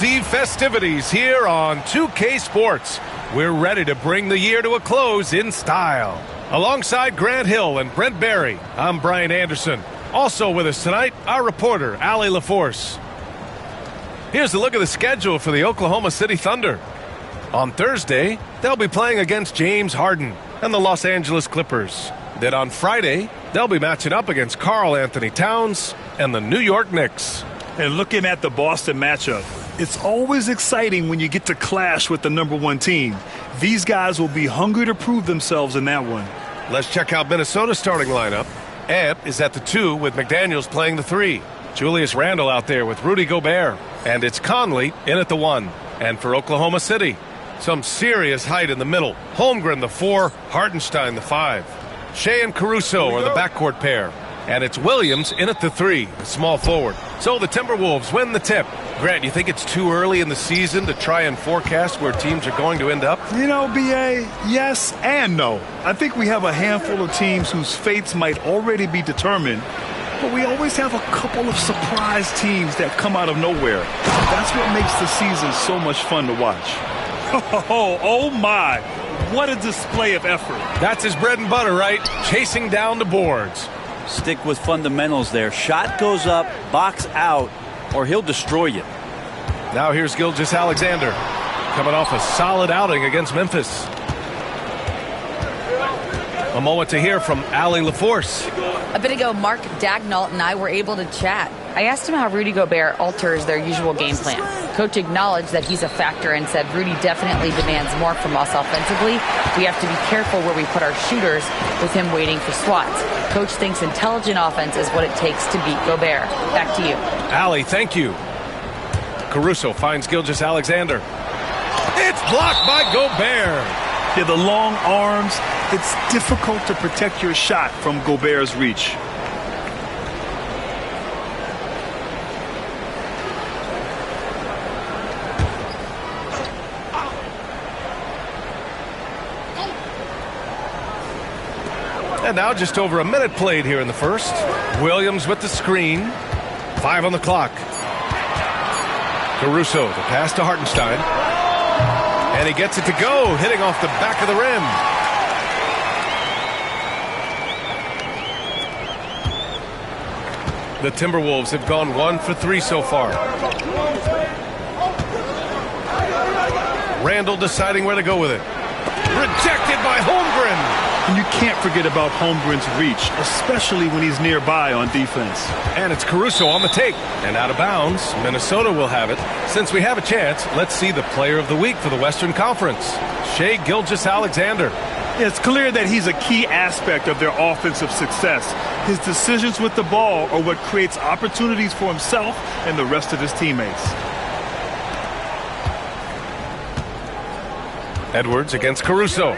Year's Eve festivities here on 2K Sports. We're ready to bring the year to a close in style. Alongside Grant Hill and Brent Barry, I'm Brian Anderson. Also with us tonight, our reporter, Allie LaForce. Here's a look at the schedule for the Oklahoma City Thunder. On Thursday, they'll be playing against James Harden and the Los Angeles Clippers. Then on Friday, they'll be matching up against Karl Anthony Towns and the New York Knicks. And looking at the Boston matchup, it's always exciting when you get to clash with the #1 team. These guys will be hungry to prove themselves in that one. Let's check out Minnesota's starting lineup. Ant is at the 2 with McDaniels playing the 3. Julius Randle out there with Rudy Gobert. And it's Conley in at the 1. And for Oklahoma City, some serious height in the middle. Holmgren the 4, Hartenstein the 5. Shea and Caruso are the backcourt pair. And it's Williams in at the 3, a small forward. So the Timberwolves win the tip. Grant, you think it's too early in the season to try and forecast where teams are going to end up? You know, B.A., yes and no. I think we have a handful of teams whose fates might already be determined, but we always have a couple of surprise teams that come out of nowhere. That's what makes the season so much fun to watch. Oh my, what a display of effort. That's his bread and butter, right? Chasing down the boards. Stick with fundamentals there. Shot goes up, box out, or he'll destroy you. Now here's Gilgeous-Alexander, coming off a solid outing against Memphis. A moment to hear from Allie LaForce. A bit ago, Mark Dagnall and I were able to chat. I asked him how Rudy Gobert alters their usual game plan. Coach acknowledged that he's a factor and said Rudy definitely demands more from us offensively. We have to be careful where we put our shooters with him waiting for swats. Coach thinks intelligent offense is what it takes to beat Gobert. Back to you. Allie, thank you. Caruso finds Gilgeous-Alexander. It's blocked by Gobert. Yeah, the long arms, it's difficult to protect your shot from Gobert's reach. And now just over a minute played here in the first. Williams with the screen. 5 on the clock. Caruso, the pass to Hartenstein. And he gets it to go, hitting off the back of the rim. The Timberwolves have gone 1 for 3 so far. Randle deciding where to go with it. Rejected by Holmgren. And you can't forget about Holmgren's reach, especially when he's nearby on defense. And it's Caruso on the take. And out of bounds, Minnesota will have it. Since we have a chance, let's see the player of the week for the Western Conference. Shea Gilgeous-Alexander. It's clear that he's a key aspect of their offensive success. His decisions with the ball are what creates opportunities for himself and the rest of his teammates. Edwards against Caruso.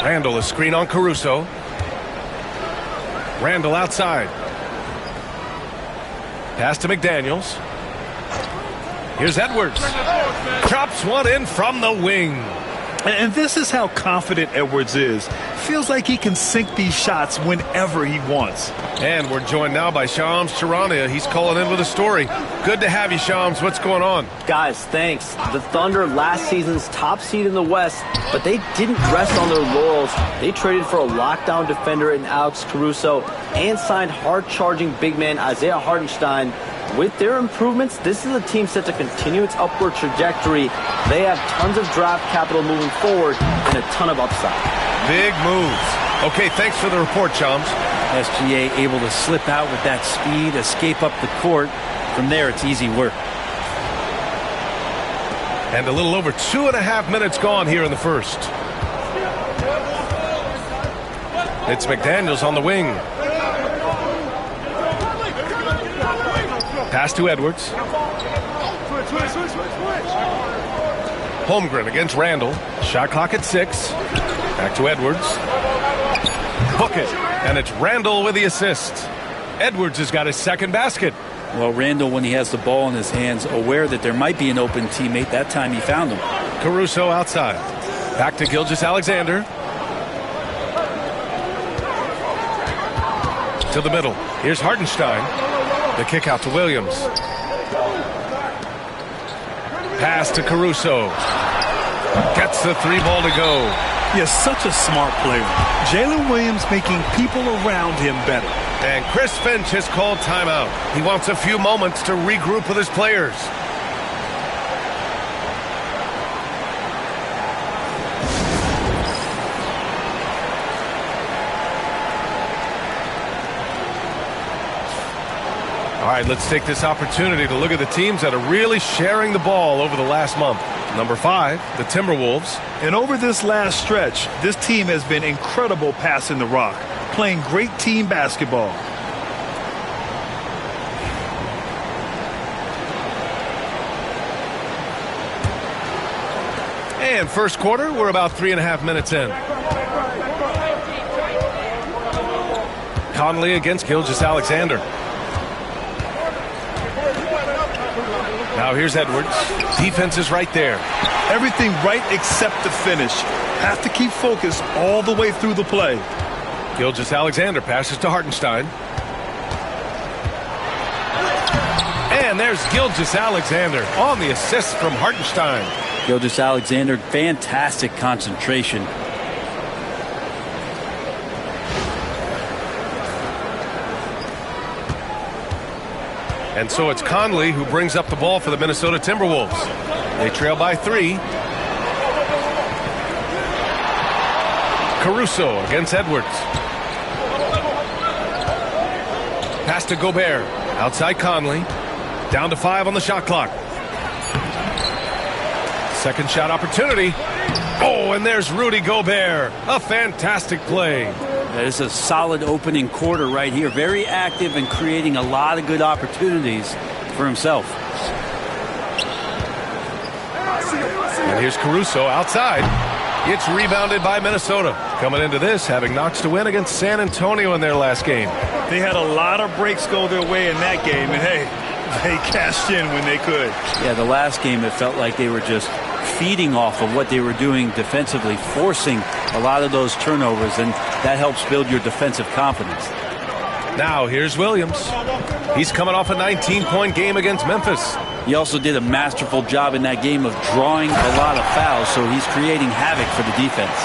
Randle, a screen on Caruso. Randle outside. Pass to McDaniels. Here's Edwards. Chops one in from the wing. And this is how confident Edwards is. Feels like he can sink these shots whenever he wants. And we're joined now by Shams Charania. He's calling in with a story. Good to have you, Shams. What's going on? Guys, thanks. The Thunder, last season's top seed in the West, but they didn't rest on their laurels. They traded for a lockdown defender in Alex Caruso and signed hard-charging big man Isaiah Hartenstein. With their improvements, this is a team set to continue its upward trajectory. They have tons of draft capital moving forward and a ton of upside. Big moves. Okay, thanks for the report, Shams. SGA able to slip out with that speed, escape up the court. From there, it's easy work. And a little over 2.5 minutes gone here in the first. It's McDaniels on the wing. Pass to Edwards. Holmgren against Randle. Shot clock at 6. Back to Edwards. Book it. And it's Randle with the assist. Edwards has got his second basket. Well, Randle, when he has the ball in his hands, aware that there might be an open teammate, that time he found him. Caruso outside. Back to Gilgeous-Alexander. To the middle. Here's Hartenstein. The kick out to Williams. Pass to Caruso. Gets the 3 ball to go. Yes, such a smart player. Jalen Williams making people around him better. And Chris Finch has called timeout. He wants a few moments to regroup with his players. All right, let's take this opportunity to look at the teams that are really sharing the ball over the last month. Number 5, the Timberwolves. And over this last stretch, this team has been incredible passing the rock, playing great team basketball. And first quarter, we're about 3.5 minutes in. Conley against Gilgeous-Alexander. Now here's Edwards. Defense is right there. Everything right except the finish. Have to keep focused all the way through the play. Gilgeous-Alexander passes to Hartenstein. And there's Gilgeous-Alexander on the assist from Hartenstein. Gilgeous-Alexander, fantastic concentration. And so it's Conley who brings up the ball for the Minnesota Timberwolves. They trail by 3. Caruso against Edwards. Pass to Gobert. Outside Conley. Down to 5 on the shot clock. Second shot opportunity. Oh, and there's Rudy Gobert. A fantastic play. That is a solid opening quarter right here. Very active and creating a lot of good opportunities for himself. And here's Caruso outside. It's rebounded by Minnesota. Coming into this, having notched a win against San Antonio in their last game. They had a lot of breaks go their way in that game, and hey, they cashed in when they could. Yeah, the last game it felt like they were just feeding off of what they were doing defensively, forcing a lot of those turnovers, and that helps build your defensive confidence. Now here's Williams. He's coming off a 19-point game against Memphis. He also did a masterful job in that game of drawing a lot of fouls, so he's creating havoc for the defense.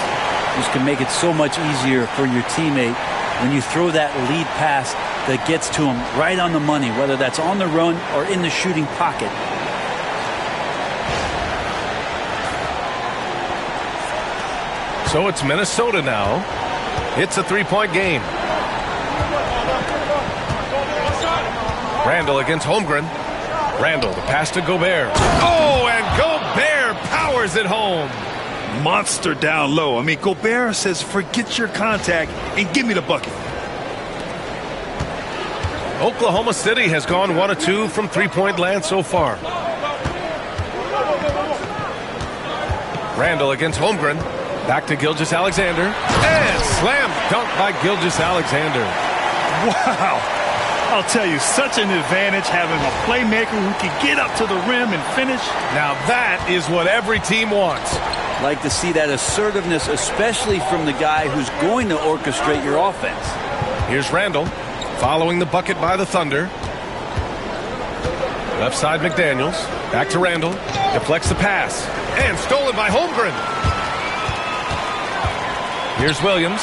This can make it so much easier for your teammate when you throw that lead pass that gets to him right on the money, whether that's on the run or in the shooting pocket. So it's Minnesota now. It's a 3-point game. Randall against Holmgren. Randall, the pass to Gobert. Oh, and Gobert powers it home. Monster down low. I mean, Gobert says, forget your contact and give me the bucket. Oklahoma City has gone 1 of 2 from 3-point land so far. Randall against Holmgren. Back to Gilgeous-Alexander. And slam dunk by Gilgeous-Alexander. Wow. I'll tell you, such an advantage having a playmaker who can get up to the rim and finish. Now that is what every team wants. Like to see that assertiveness, especially from the guy who's going to orchestrate your offense. Here's Randall following the bucket by the Thunder. Left side McDaniels. Back to Randall. Deflects the pass. And stolen by Holmgren. Here's Williams.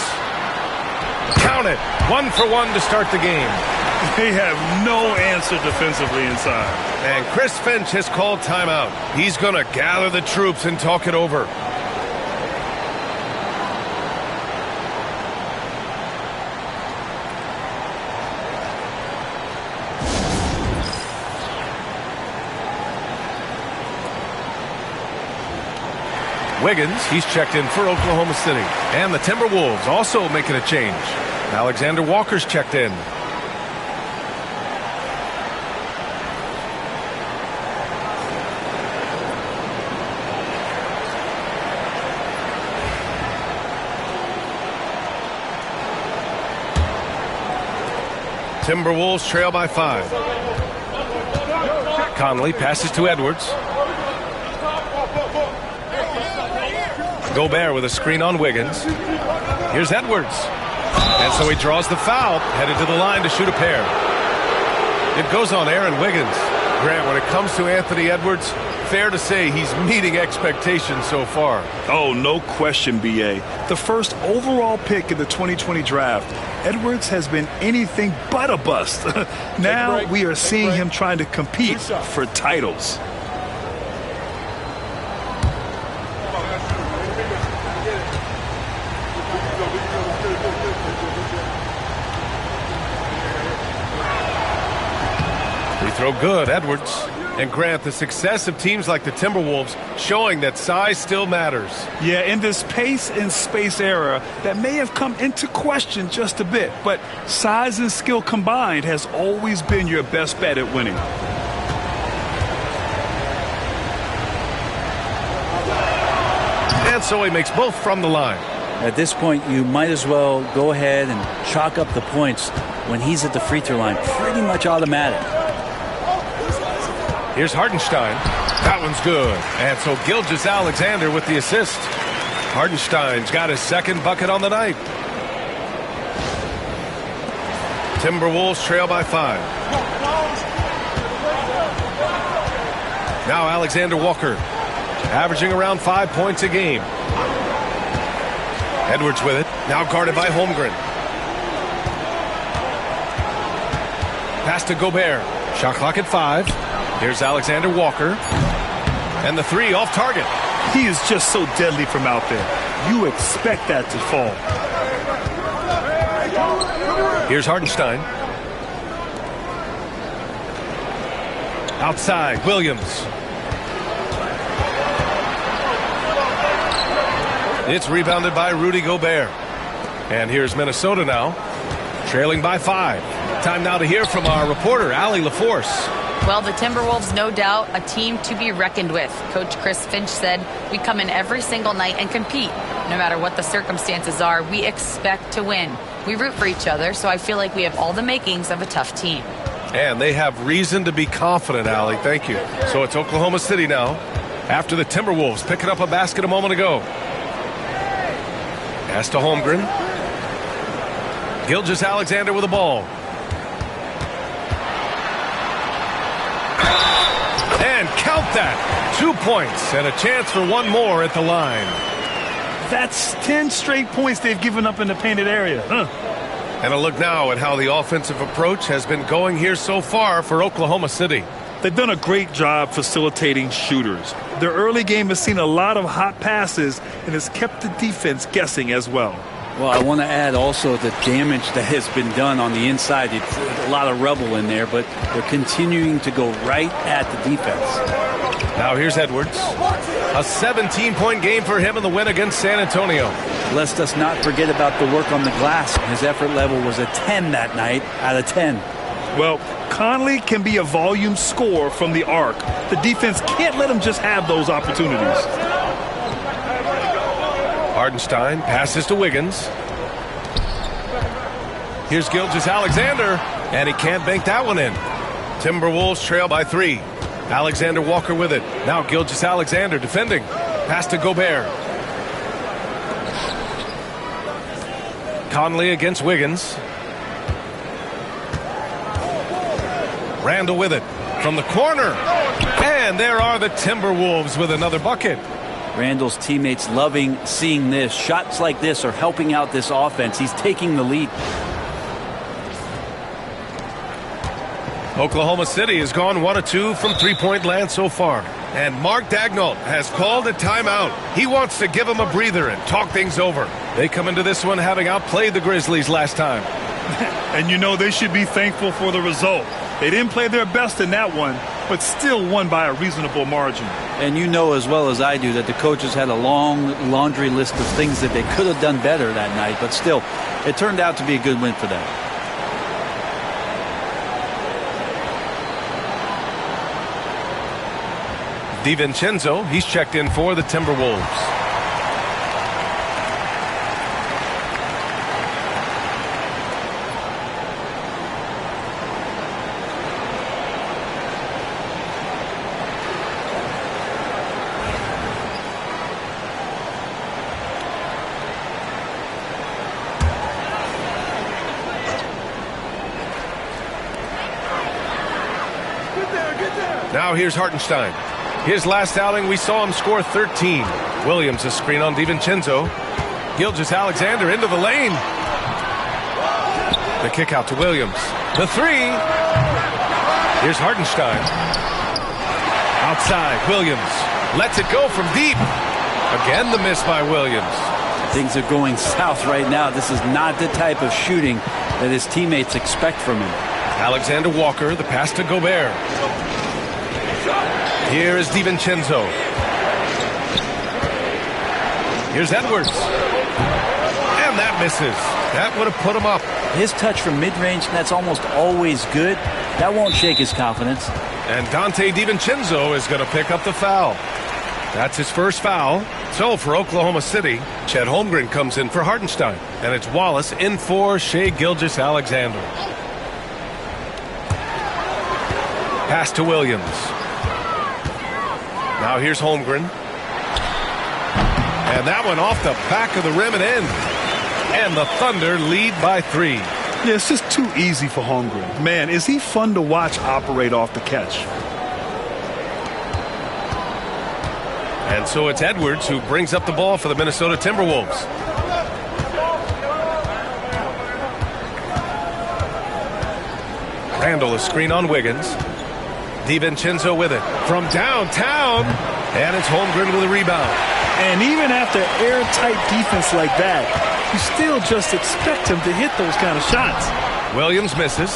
Count it. 1 for 1 to start the game. They have no answer defensively inside. And Chris Finch has called timeout. He's going to gather the troops and talk it over. Wiggins, he's checked in for Oklahoma City. And the Timberwolves also making a change. Alexander Walker's checked in. Timberwolves trail by 5. Conley passes to Edwards. Gobert with a screen on Wiggins. Here's Edwards. And so he draws the foul, headed to the line to shoot a pair. It goes on Aaron Wiggins. Grant, when it comes to Anthony Edwards, fair to say he's meeting expectations so far. Oh, no question, B.A. The first overall pick in the 2020 draft, Edwards has been anything but a bust. Now we are seeing him trying to compete for titles. Throw good, Edwards. And Grant, the success of teams like the Timberwolves showing that size still matters. Yeah, in this pace and space era, that may have come into question just a bit, but size and skill combined has always been your best bet at winning. And so he makes both from the line. At this point, you might as well go ahead and chalk up the points when he's at the free throw line. Pretty much automatic. Here's Hartenstein. That one's good. And so Gilgeous-Alexander with the assist. Hartenstein's got his second bucket on the night. Timberwolves trail by 5. Now Alexander Walker, averaging around 5 points a game. Edwards with it. Now guarded by Holmgren. Pass to Gobert. Shot clock at 5. Here's Alexander Walker. And the three off target. He is just so deadly from out there. You expect that to fall. Here's Hartenstein. Outside, Williams. It's rebounded by Rudy Gobert. And here's Minnesota now, trailing by 5. Time now to hear from our reporter, Allie LaForce. Well, the Timberwolves, no doubt, a team to be reckoned with. Coach Chris Finch said, we come in every single night and compete. No matter what the circumstances are, we expect to win. We root for each other, so I feel like we have all the makings of a tough team. And they have reason to be confident, Allie. Thank you. So it's Oklahoma City now, after the Timberwolves picking up a basket a moment ago. Pass to Holmgren. Gilgeous-Alexander with the ball. And count that. 2 points and a chance for one more at the line. That's 10 straight points they've given up in the painted area. And a look now at how the offensive approach has been going here so far for Oklahoma City. They've done a great job facilitating shooters. Their early game has seen a lot of hot passes and has kept the defense guessing as well. Well, I want to add also the damage that has been done on the inside. It's a lot of rubble in there, but they're continuing to go right at the defense. Now here's Edwards. A 17-point game for him in the win against San Antonio. Let's us not forget about the work on the glass. His effort level was a 10 that night out of 10. Well, Conley can be a volume scorer from the arc. The defense can't let him just have those opportunities. Hartenstein passes to Wiggins. Here's Gilgeous-Alexander, and he can't bank that one in. Timberwolves trail by 3. Alexander Walker with it. Now Gilgeous-Alexander defending. Pass to Gobert. Conley against Wiggins. Randall with it from the corner. And there are the Timberwolves with another bucket. Randall's teammates loving seeing this. Shots like this are helping out this offense. He's taking the lead. Oklahoma City has gone 1 of 2 from three-point land so far. And Mark Daigneault has called a timeout. He wants to give them a breather and talk things over. They come into this one having outplayed the Grizzlies last time. And you know they should be thankful for the result. They didn't play their best in that one, but still won by a reasonable margin. And you know as well as I do that the coaches had a long laundry list of things that they could have done better that night, but still, it turned out to be a good win for them. DiVincenzo, he's checked in for the Timberwolves. Get there! Now here's Hartenstein. His last outing, we saw him score 13. Williams a screen on DiVincenzo. Gilgeous-Alexander into the lane. The kick out to Williams. The three. Here's Hartenstein. Outside, Williams lets it go from deep. Again, the miss by Williams. Things are going south right now. This is not the type of shooting that his teammates expect from him. Alexander Walker, the pass to Gobert. Here is DiVincenzo. Here's Edwards. And that misses. That would have put him up. His touch from mid-range, that's almost always good. That won't shake his confidence. And Dante DiVincenzo is going to pick up the foul. That's his first foul. So for Oklahoma City, Chet Holmgren comes in for Hartenstein. And it's Wallace in for Shai Gilgeous-Alexander. Pass to Williams. Now here's Holmgren. And that one off the back of the rim and in. And the Thunder lead by 3. Yeah, it's just too easy for Holmgren. Man, is he fun to watch operate off the catch. And so it's Edwards who brings up the ball for the Minnesota Timberwolves. Randall a screen on Wiggins. DiVincenzo with it from downtown. And it's Holmgren with a rebound. And even after airtight defense like that, you still just expect him to hit those kind of shots. Williams misses.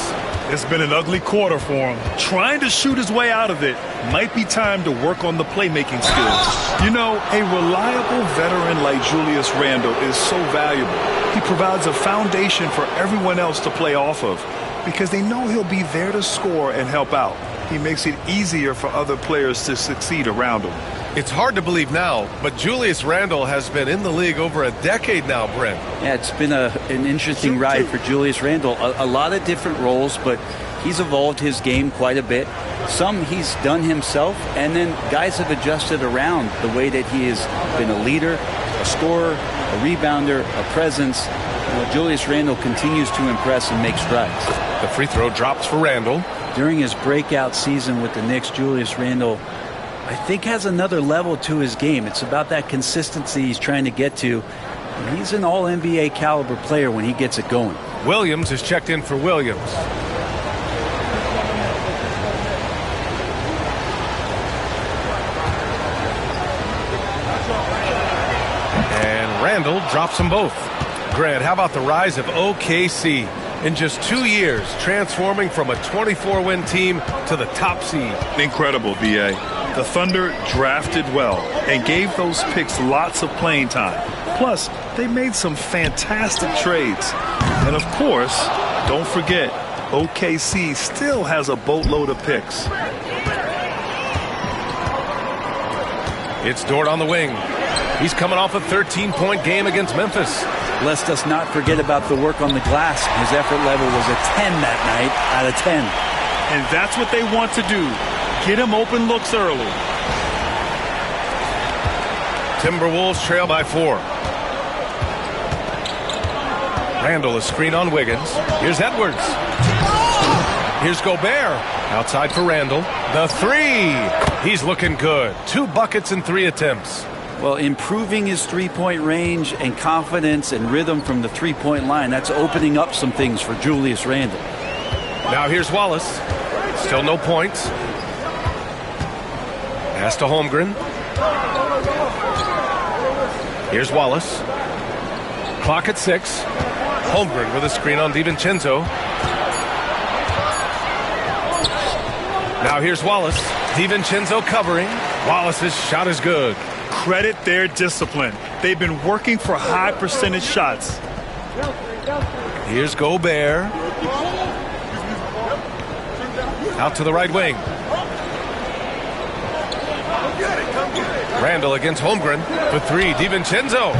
It's been an ugly quarter for him. Trying to shoot his way out of it. Might be time to work on the playmaking skills. You know, a reliable veteran like Julius Randle is so valuable. He provides a foundation for everyone else to play off of because they know he'll be there to score and help out. He makes it easier for other players to succeed around him. It's hard to believe now, but Julius Randle has been in the league over a decade now, Brent. Yeah, it's been an interesting ride for Julius Randle. A lot of different roles, but he's evolved his game quite a bit. Some he's done himself, and then guys have adjusted around the way that he has been a leader, a scorer, a rebounder, a presence. Julius Randle continues to impress and make strides. The free throw drops for Randle. During his breakout season with the Knicks, Julius Randle, I think, has another level to his game. It's about that consistency he's trying to get to. And he's an all-NBA caliber player when he gets it going. Williams is checked in for Williams. And Randle drops them both. Grant, how about the rise of OKC? In just 2 years, transforming from a 24-win team to the top seed. Incredible, B.A. The Thunder drafted well and gave those picks lots of playing time. Plus, they made some fantastic trades. And of course, don't forget, OKC still has a boatload of picks. It's Dort on the wing. He's coming off a 13-point game against Memphis. Let's us not forget about the work on the glass. His effort level was a 10 that night out of 10. And that's what they want to do. Get him open looks early. Timberwolves trail by 4. Randall a screen on Wiggins. Here's Edwards. Here's Gobert. Outside for Randall. The three. He's looking good. 2 buckets in 3 attempts. Well, improving his three-point range and confidence and rhythm from the three-point line, that's opening up some things for Julius Randle. Now here's Wallace. Still no points. Pass to Holmgren. Here's Wallace. Clock at 6. Holmgren with a screen on DiVincenzo. Now here's Wallace. DiVincenzo covering. Wallace's shot is good. Credit their discipline. They've been working for high percentage shots. Here's Gobert. Out to the right wing. Randall against Holmgren for 3. DiVincenzo.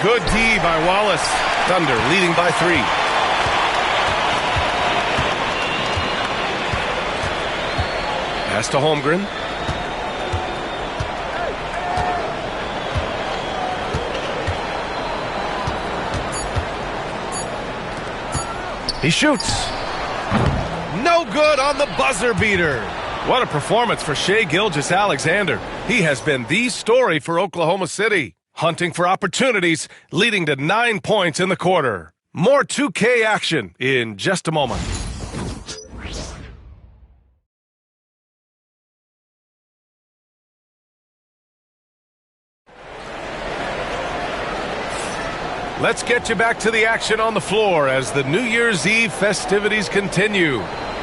Good D by Wallace. Thunder leading by 3. Pass to Holmgren. He shoots. No good on the buzzer beater. What a performance for Shai Gilgeous-Alexander. He has been the story for Oklahoma City, hunting for opportunities, leading to 9 points in the quarter. More 2K action in just a moment. Let's get you back to the action on the floor as the New Year's Eve festivities continue.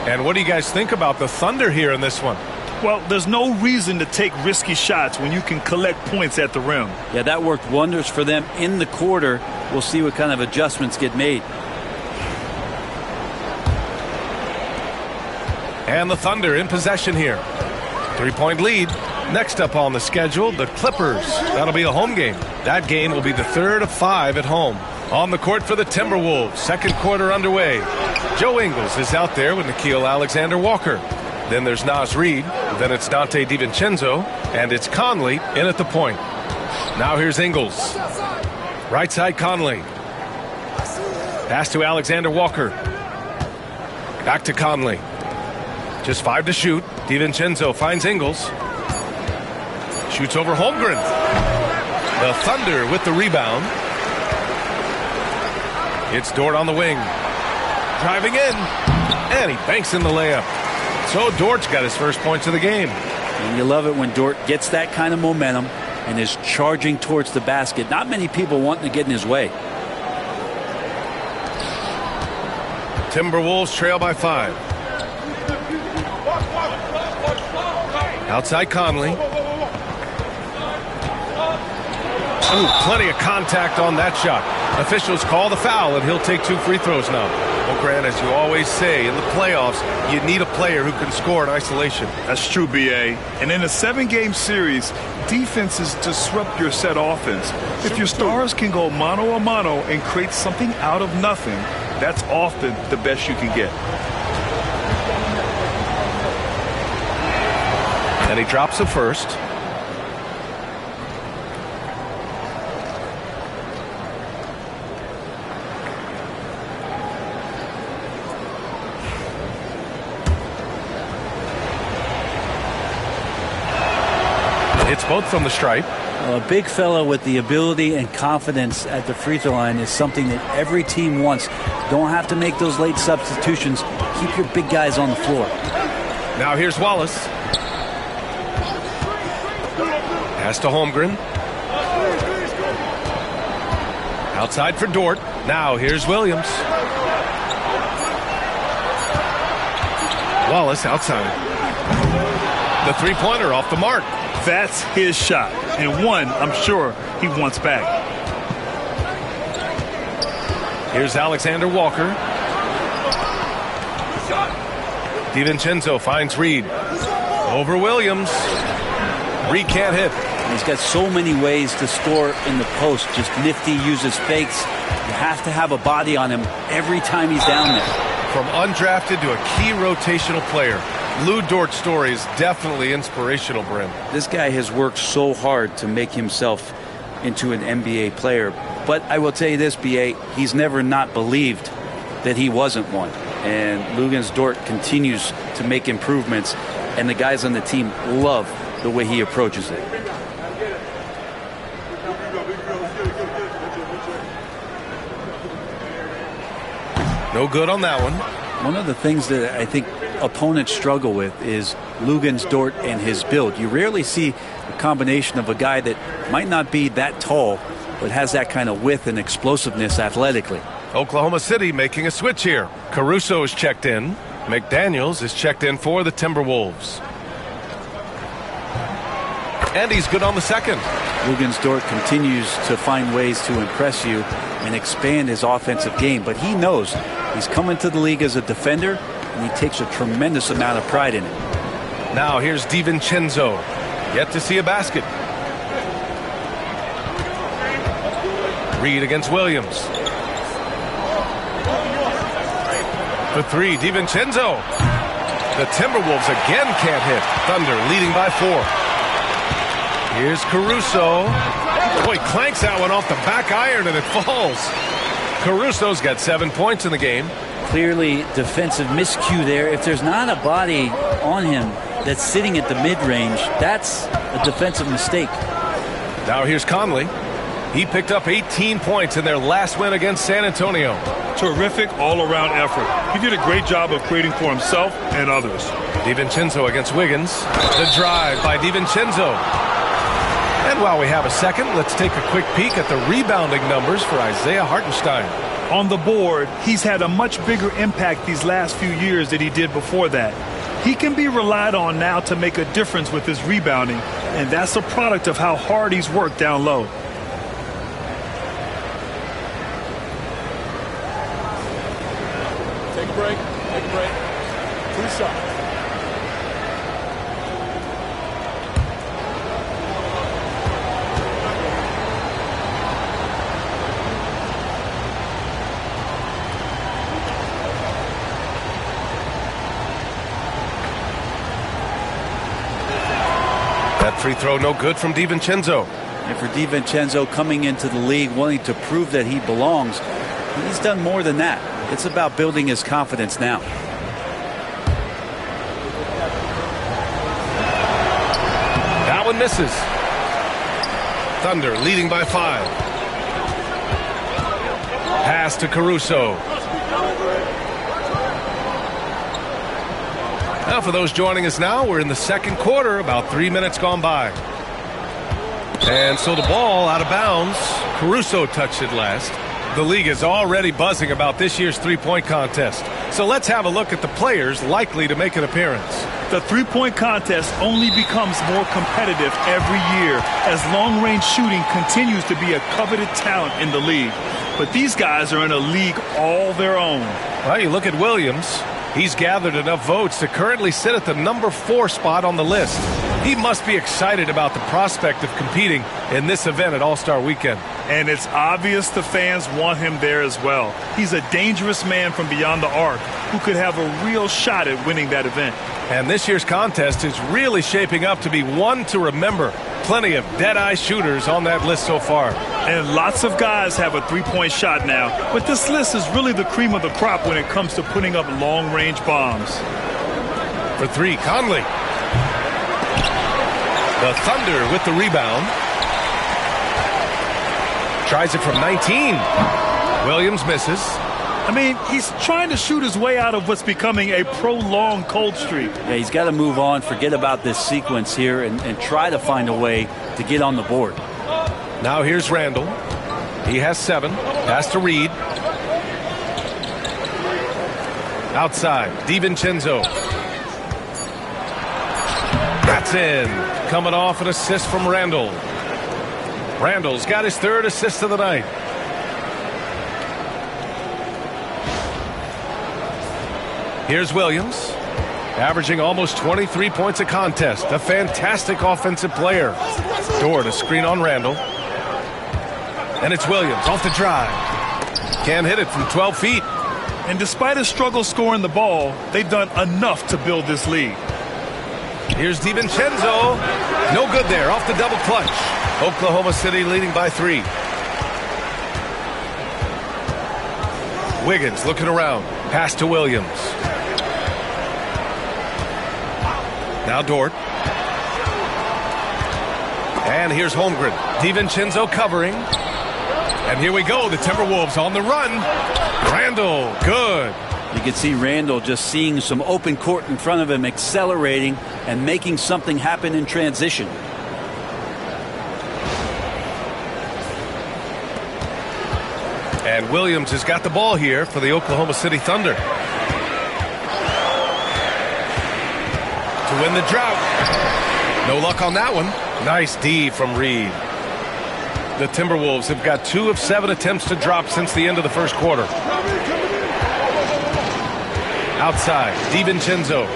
And what do you guys think about the Thunder here in this one? Well, there's no reason to take risky shots when you can collect points at the rim. Yeah, that worked wonders for them in the quarter. We'll see what kind of adjustments get made. And the Thunder in possession here. 3-point lead. Next up on the schedule, the Clippers. That'll be a home game. That game will be the third of 5 at home. On the court for the Timberwolves, second quarter underway. Joe Ingles is out there with Nickeil Alexander-Walker. Then there's Naz Reid. Then it's Dante DiVincenzo. And it's Conley in at the point. Now here's Ingles. Right side Conley. Pass to Alexander-Walker. Back to Conley. Just 5 to shoot. DiVincenzo finds Ingles. Shoots over Holmgren. The Thunder with the rebound. It's Dort on the wing. Driving in. And he banks in the layup. So Dort's got his first points of the game. And you love it when Dort gets that kind of momentum and is charging towards the basket. Not many people wanting to get in his way. Timberwolves trail by 5. Outside Conley. Ooh, plenty of contact on that shot. Officials call the foul, and he'll take 2 free throws now. Well, Grant, as you always say, in the playoffs, you need a player who can score in isolation. That's true, B.A. And in a 7-game series, defenses disrupt your set offense. If your stars can go mano-a-mano and create something out of nothing, that's often the best you can get. And he drops the first. It's both from the stripe. A big fella with the ability and confidence at the free throw line is something that every team wants. Don't have to make those late substitutions. Keep your big guys on the floor. Now here's Wallace. Pass to Holmgren. Outside for Dort. Now here's Williams. Wallace outside. The three-pointer off the mark. That's his shot, and one I'm sure he wants back. Here's Alexander-Walker. DiVincenzo finds Reid. Over Williams. Reid can't hit. He's got so many ways to score in the post. Just nifty, uses fakes. You have to have a body on him every time he's down there. From undrafted to a key rotational player, Lou Dort's story is definitely inspirational, Brim. This guy has worked so hard to make himself into an NBA player. But I will tell you this, B.A., he's never not believed that he wasn't one. And Luguentz Dort continues to make improvements, and the guys on the team love the way he approaches it. No good on that one. One of the things that I think opponents struggle with is Luguentz Dort and his build. You rarely see a combination of a guy that might not be that tall, but has that kind of width and explosiveness athletically. Oklahoma City making a switch here. Caruso is checked in. McDaniels is checked in for the Timberwolves. And he's good on the second. Luguentz Dort continues to find ways to impress you and expand his offensive game, but he knows he's coming to the league as a defender, and he takes a tremendous amount of pride in it. Now here's DiVincenzo. Yet to see a basket. Reid against Williams. For 3, DiVincenzo. The Timberwolves again can't hit. Thunder leading by 4. Here's Caruso. Boy, clanks that one off the back iron and it falls. Caruso's got 7 points in the game. Clearly defensive miscue there. If there's not a body on him, that's sitting at the mid-range, that's a defensive mistake. Now here's Conley. He picked up 18 points in their last win against San Antonio. Terrific all-around effort. He did a great job of creating for himself and others. DiVincenzo against Wiggins. The drive by DiVincenzo. And while we have a second, let's take a quick peek at the rebounding numbers for Isaiah Hartenstein. On the board, he's had a much bigger impact these last few years than he did before that. He can be relied on now to make a difference with his rebounding, and that's a product of how hard he's worked down low. Take a break. Take a break. 2 shots. That free throw no good from DiVincenzo. And for DiVincenzo coming into the league wanting to prove that he belongs, he's done more than that. It's about building his confidence now. That one misses. Thunder leading by 5. Pass to Caruso. Now for those joining us now, we're in the second quarter, about 3 minutes gone by. And so the ball out of bounds. Caruso touched it last. The league is already buzzing about this year's three-point contest. So let's have a look at the players likely to make an appearance. The three-point contest only becomes more competitive every year as long-range shooting continues to be a coveted talent in the league. But these guys are in a league all their own. Well, you look at Williams. He's gathered enough votes to currently sit at the number 4 spot on the list. He must be excited about the prospect of competing in this event at All-Star Weekend. And it's obvious the fans want him there as well. He's a dangerous man from beyond the arc who could have a real shot at winning that event. And this year's contest is really shaping up to be one to remember. Plenty of dead-eye shooters on that list so far. And lots of guys have a three-point shot now. But this list is really the cream of the crop when it comes to putting up long-range bombs. For 3, Conley. The Thunder with the rebound. Tries it from 19. Williams misses. I mean, he's trying to shoot his way out of what's becoming a prolonged cold streak. Yeah, he's got to move on, forget about this sequence here, and try to find a way to get on the board. Now here's Randall. He has 7. Pass to Reed. Outside, DiVincenzo. That's in. Coming off an assist from Randall. Randall's got his 3rd assist of the night. Here's Williams, averaging almost 23 points a contest. A fantastic offensive player. Dort to screen on Randall. And it's Williams off the drive. Can't hit it from 12 feet. And despite his struggle scoring the ball, they've done enough to build this league. Here's DiVincenzo. No good there, off the double clutch. Oklahoma City leading by 3. Wiggins looking around. Pass to Williams. Now Dort. And here's Holmgren. DiVincenzo covering. And here we go. The Timberwolves on the run. Randall, good. You can see Randall just seeing some open court in front of him, accelerating and making something happen in transition. And Williams has got the ball here for the Oklahoma City Thunder. To win the drought. No luck on that one. Nice D from Reed. The Timberwolves have got 2 of 7 attempts to drop since the end of the first quarter. Outside, DiVincenzo.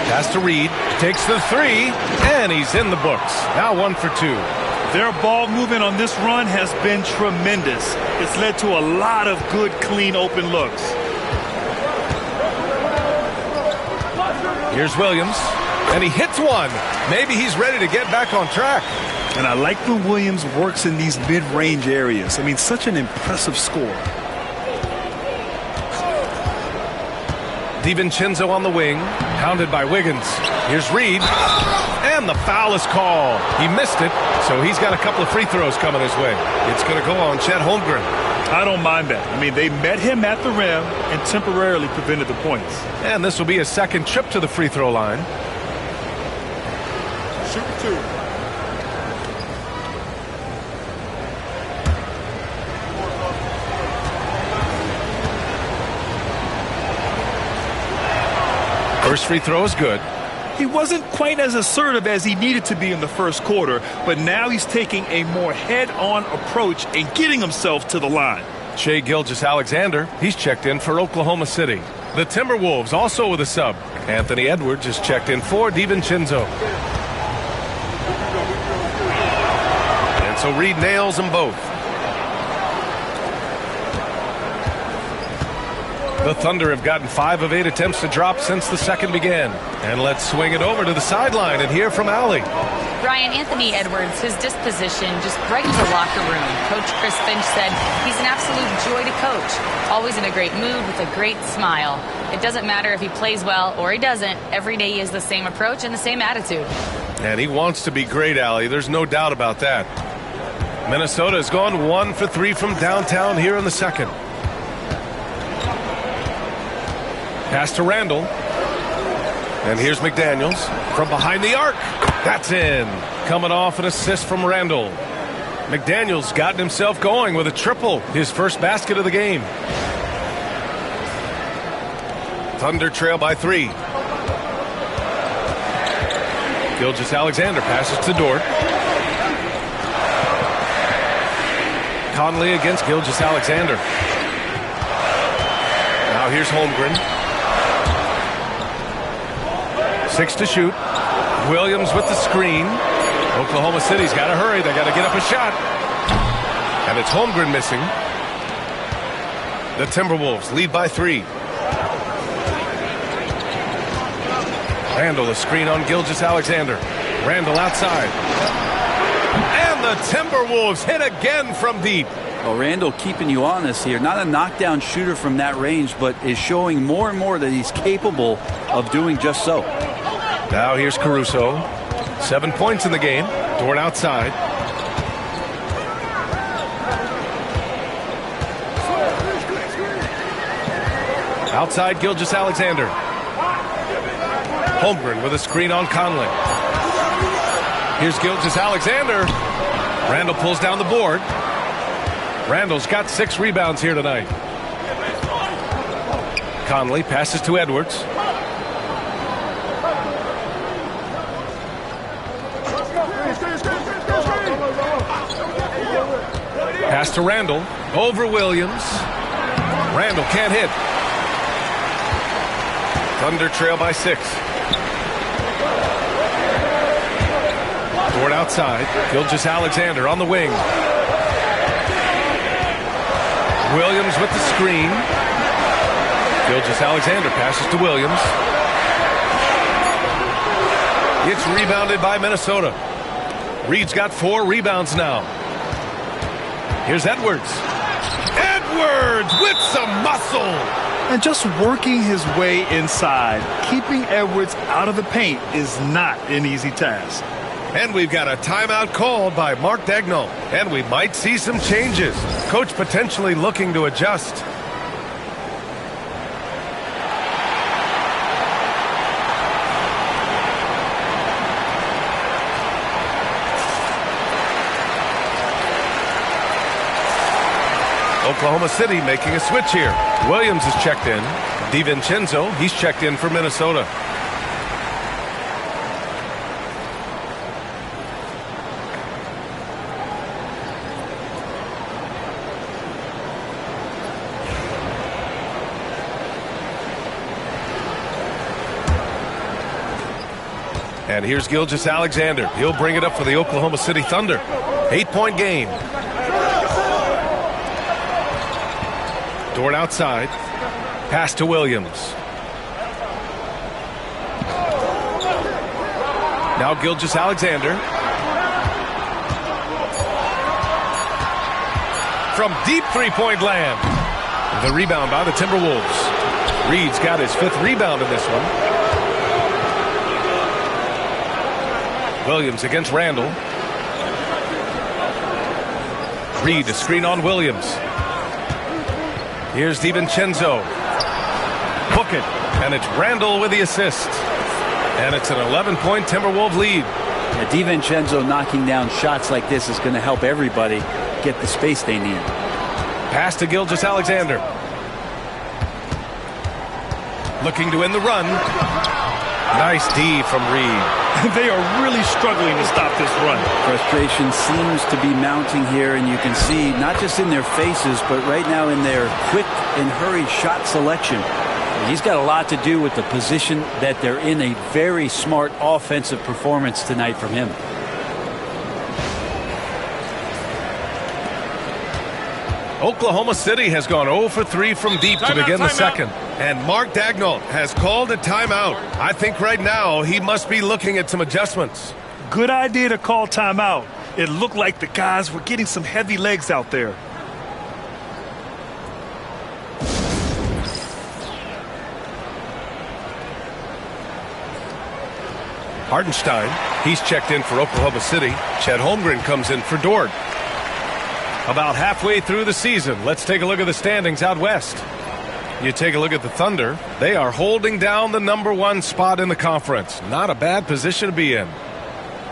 Pass to Reed. Takes the 3, and he's in the books. Now 1 for 2. Their ball movement on this run has been tremendous. It's led to a lot of good, clean, open looks. Here's Williams, and he hits one. Maybe he's ready to get back on track. And I like when Williams works in these mid-range areas. I mean, such an impressive score. DiVincenzo on the wing, pounded by Wiggins. Here's Reed, and the foul is called. He missed it, so he's got a couple of free throws coming his way. It's going to go on Chet Holmgren. I don't mind that. I mean, they met him at the rim and temporarily prevented the points. And this will be his second trip to the free throw line. Shoot two. First free throw is good. He wasn't quite as assertive as he needed to be in the first quarter, but now he's taking a more head-on approach and getting himself to the line. Shai Gilgeous-Alexander, he's checked in for Oklahoma City. The Timberwolves also with a sub. Anthony Edwards is checked in for DiVincenzo. And so Reed nails them both. The Thunder have gotten 5 of 8 attempts to drop since the second began. And let's swing it over to the sideline and hear from Allie. Brian, Anthony Edwards, his disposition just brightens the locker room. Coach Chris Finch said he's an absolute joy to coach. Always in a great mood with a great smile. It doesn't matter if he plays well or he doesn't. Every day he has the same approach and the same attitude. And he wants to be great, Allie. There's no doubt about that. Minnesota has gone 1 for 3 from downtown here in the second. Pass to Randall. And here's McDaniels from behind the arc. That's in. Coming off an assist from Randall. McDaniels gotten himself going with a triple. His first basket of the game. Thunder trail by 3. Gilgeous-Alexander passes to Dort. Conley against Gilgeous-Alexander. Now here's Holmgren. 6 to shoot. Williams with the screen. Oklahoma City's got to hurry. They got to get up a shot. And it's Holmgren missing. The Timberwolves lead by 3. Randall, a screen on Gilgeous-Alexander. Randall outside. And the Timberwolves hit again from deep. Well, Randall keeping you honest here. Not a knockdown shooter from that range, but is showing more and more that he's capable of doing just so. Now here's Caruso. 7 points in the game. Dort outside. Outside Gilgeous-Alexander. Holmgren with a screen on Conley. Here's Gilgeous-Alexander. Randall pulls down the board. Randall's got 6 rebounds here tonight. Conley passes to Edwards. Pass to Randall. Over Williams. Randall can't hit. Thunder trail by 6. Dort outside. Gilgeous-Alexander on the wing. Williams with the screen. Gilgeous-Alexander passes to Williams. It's rebounded by Minnesota. Reed's got 4 rebounds now. Here's Edwards. Edwards with some muscle. And just working his way inside, keeping Edwards out of the paint is not an easy task. And we've got a timeout called by Mark Daigneault. And we might see some changes. Coach potentially looking to adjust. Oklahoma City making a switch here. Williams is checked in. DiVincenzo, he's checked in for Minnesota. And here's Gilgeous-Alexander. He'll bring it up for the Oklahoma City Thunder. 8-point game. Dort outside. Pass to Williams. Now Gilgeous-Alexander. From deep three-point land. The rebound by the Timberwolves. Reed's got his 5th rebound in this one. Williams against Randall. Reed to screen on Williams. Here's DiVincenzo. Book it. And it's Randall with the assist. And it's an 11-point Timberwolves lead. Yeah, DiVincenzo knocking down shots like this is going to help everybody get the space they need. Pass to Gilgeous-Alexander. Looking to win the run. Nice D from Reed. They are really struggling to stop this run. Frustration seems to be mounting here, and you can see not just in their faces, but right now in their quick and hurried shot selection. He's got a lot to do with the position that they're in. A very smart offensive performance tonight from him. Oklahoma City has gone 0 for 3 from deep to begin the second. And Mark Daigneault has called a timeout. I think right now he must be looking at some adjustments. Good idea to call timeout. It looked like the guys were getting some heavy legs out there. Hartenstein, he's checked in for Oklahoma City. Chet Holmgren comes in for Dort. About halfway through the season, let's take a look at the standings out west. You take a look at the Thunder. They are holding down the #1 spot in the conference. Not a bad position to be in.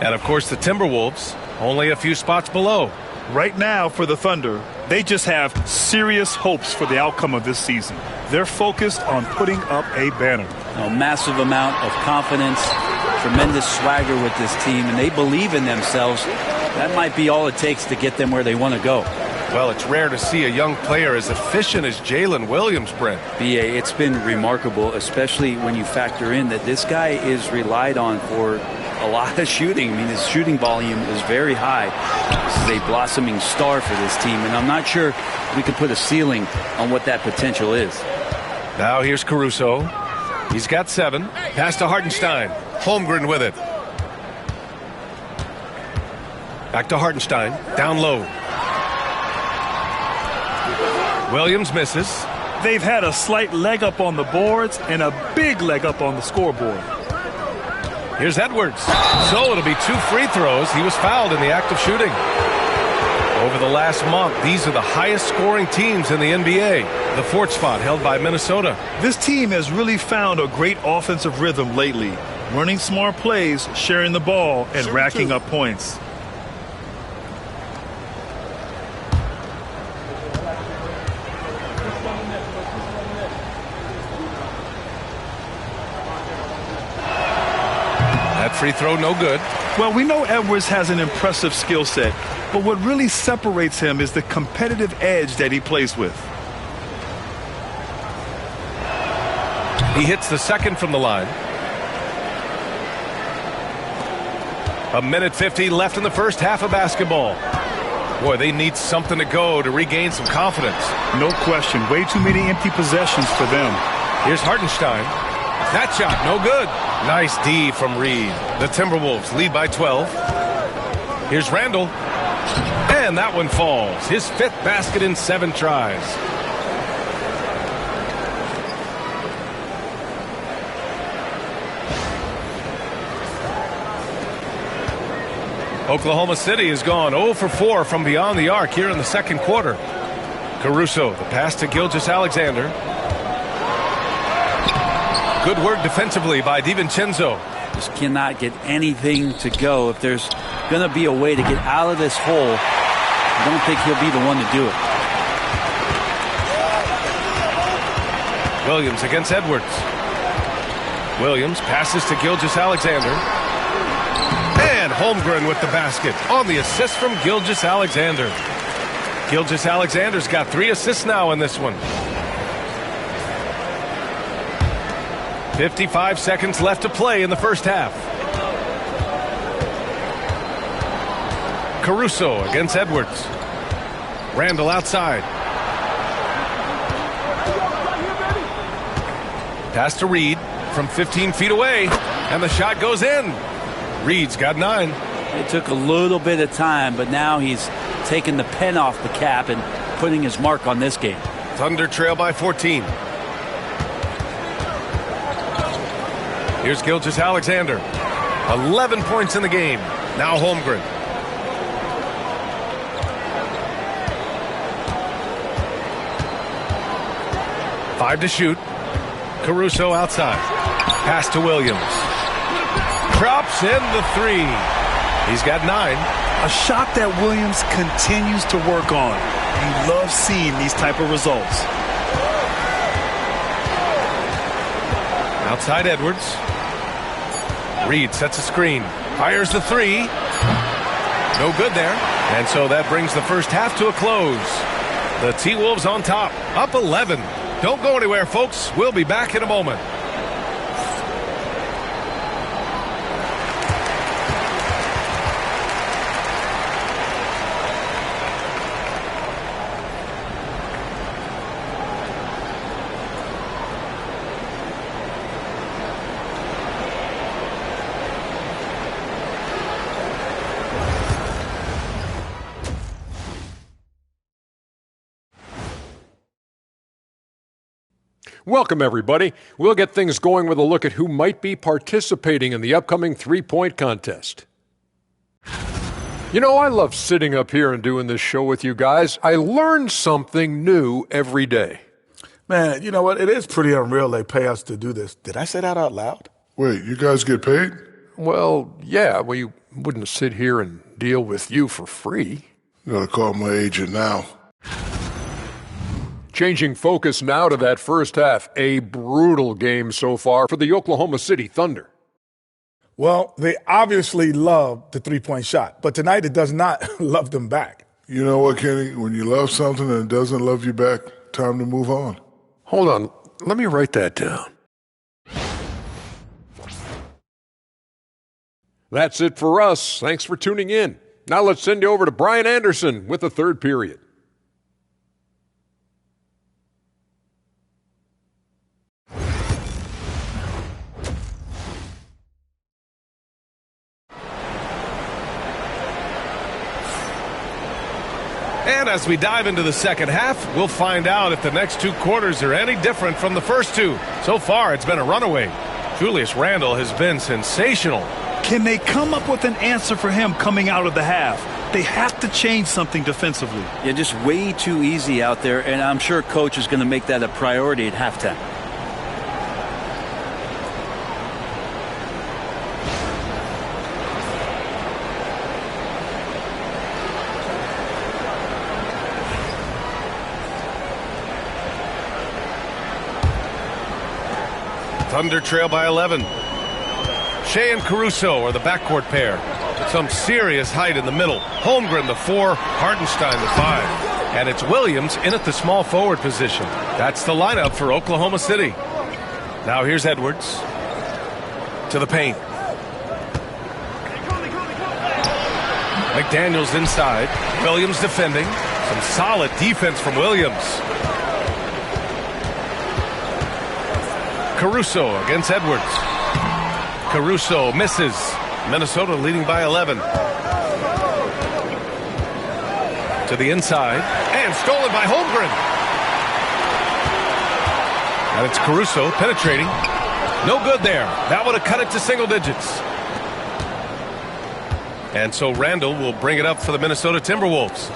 And, of course, the Timberwolves, only a few spots below. Right now for the Thunder, they just have serious hopes for the outcome of this season. They're focused on putting up a banner. A massive amount of confidence, tremendous swagger with this team, and they believe in themselves. That might be all it takes to get them where they want to go. Well, it's rare to see a young player as efficient as Jalen Williams, Brent. B.A., it's been remarkable, especially when you factor in that this guy is relied on for a lot of shooting. I mean, his shooting volume is very high. This is a blossoming star for this team, and I'm not sure we could put a ceiling on what that potential is. Now here's Caruso. He's got 7. Pass to Hartenstein. Holmgren with it. Back to Hartenstein. Down low. Williams misses. They've had a slight leg up on the boards and a big leg up on the scoreboard. Here's Edwards. So it'll be 2 free throws. He was fouled in the act of shooting. Over the last month, these are the highest scoring teams in the NBA. The 4th spot held by Minnesota. This team has really found a great offensive rhythm lately. Running smart plays, sharing the ball, and racking up points. Free throw no good. Well, we know Edwards has an impressive skill set, but what really separates him is the competitive edge that he plays with. He hits the 2nd from the line. 1:50 left in the first half of basketball. Boy, they need something to go to regain some confidence. No question. Way too many empty possessions for them. Here's Hartenstein. That shot, no good. Nice D from Reed. The Timberwolves lead by 12. Here's Randall. And that one falls. His 5th basket in 7 tries. Oklahoma City has gone 0 for 4 from beyond the arc here in the second quarter. Caruso, the pass to Gilgeous-Alexander. Good work defensively by DiVincenzo. Just cannot get anything to go. If there's going to be a way to get out of this hole, I don't think he'll be the one to do it. Williams against Edwards. Williams passes to Gilgeous-Alexander. And Holmgren with the basket on the assist from Gilgeous-Alexander. Gilgeous-Alexander's got 3 assists now in this one. 55 seconds left to play in the first half. Caruso against Edwards. Randall outside. Pass to Reed from 15 feet away. And the shot goes in. Reed's got 9. It took a little bit of time, but now he's taking the pen off the cap and putting his mark on this game. Thunder trail by 14. Here's Gilgeous-Alexander. 11 points in the game. Now Holmgren. Five to shoot. Caruso outside. Pass to Williams. Drops in the three. He's got 9. A shot that Williams continues to work on. You love seeing these type of results. Outside Edwards. Reed sets a screen. Fires the three. No good there. And so that brings the first half to a close. The T-Wolves on top. Up 11. Don't go anywhere, folks. We'll be back in a moment. Welcome, everybody. We'll get things going with a look at who might be participating in the upcoming three-point contest. You know, I love sitting up here and doing this show with you guys. I learn something new every day. Man, you know what? It is pretty unreal they pay us to do this. Did I say that out loud? Wait, you guys get paid? Well, yeah, we wouldn't sit here and deal with you for free. You gotta call my agent now. Changing focus now to that first half. A brutal game so far for the Oklahoma City Thunder. Well, they obviously love the three-point shot, but tonight it does not love them back. You know what, Kenny? When you love something and it doesn't love you back, time to move on. Hold on. Let me write that down. That's it for us. Thanks for tuning in. Now let's send you over to Brian Anderson with the third period. And as we dive into the second half, we'll find out if the next 2 quarters are any different from the first 2. So far, it's been a runaway. Julius Randle has been sensational. Can they come up with an answer for him coming out of the half? They have to change something defensively. Yeah, just way too easy out there, and I'm sure coach is going to make that a priority at halftime. Thunder trail by 11. Shea and Caruso are the backcourt pair. Some serious height in the middle. Holmgren the 4, Hartenstein the 5. And it's Williams in at the small forward position. That's the lineup for Oklahoma City. Now here's Edwards. To the paint. McDaniels inside. Williams defending. Some solid defense from Williams. Caruso against Edwards. Caruso misses. Minnesota leading by 11. To the inside. And stolen by Holmgren. And it's Caruso penetrating. No good there. That would have cut it to single digits. And so Randle will bring it up for the Minnesota Timberwolves.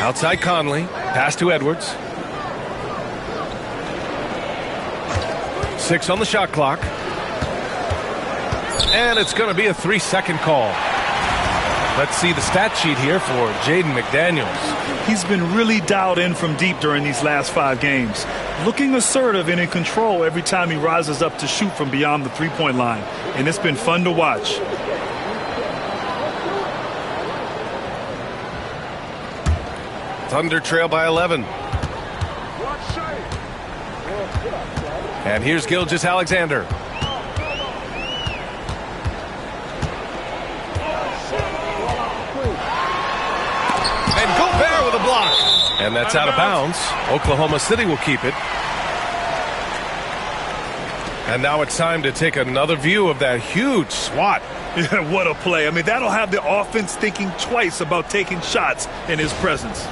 Outside Conley. Pass to Edwards. 6 on the shot clock. And it's going to be a 3-second call. Let's see the stat sheet here for Jaden McDaniels. He's been really dialed in from deep during these last 5 games. Looking assertive and in control every time he rises up to shoot from beyond the three-point line. And it's been fun to watch. Thunder trail by 11. And here's Gilgeous-Alexander. And Gobert with a block. And that's out of bounds. Oklahoma City will keep it. And now it's time to take another view of that huge swat. Yeah, what a play. I mean, that'll have the offense thinking twice about taking shots in his presence.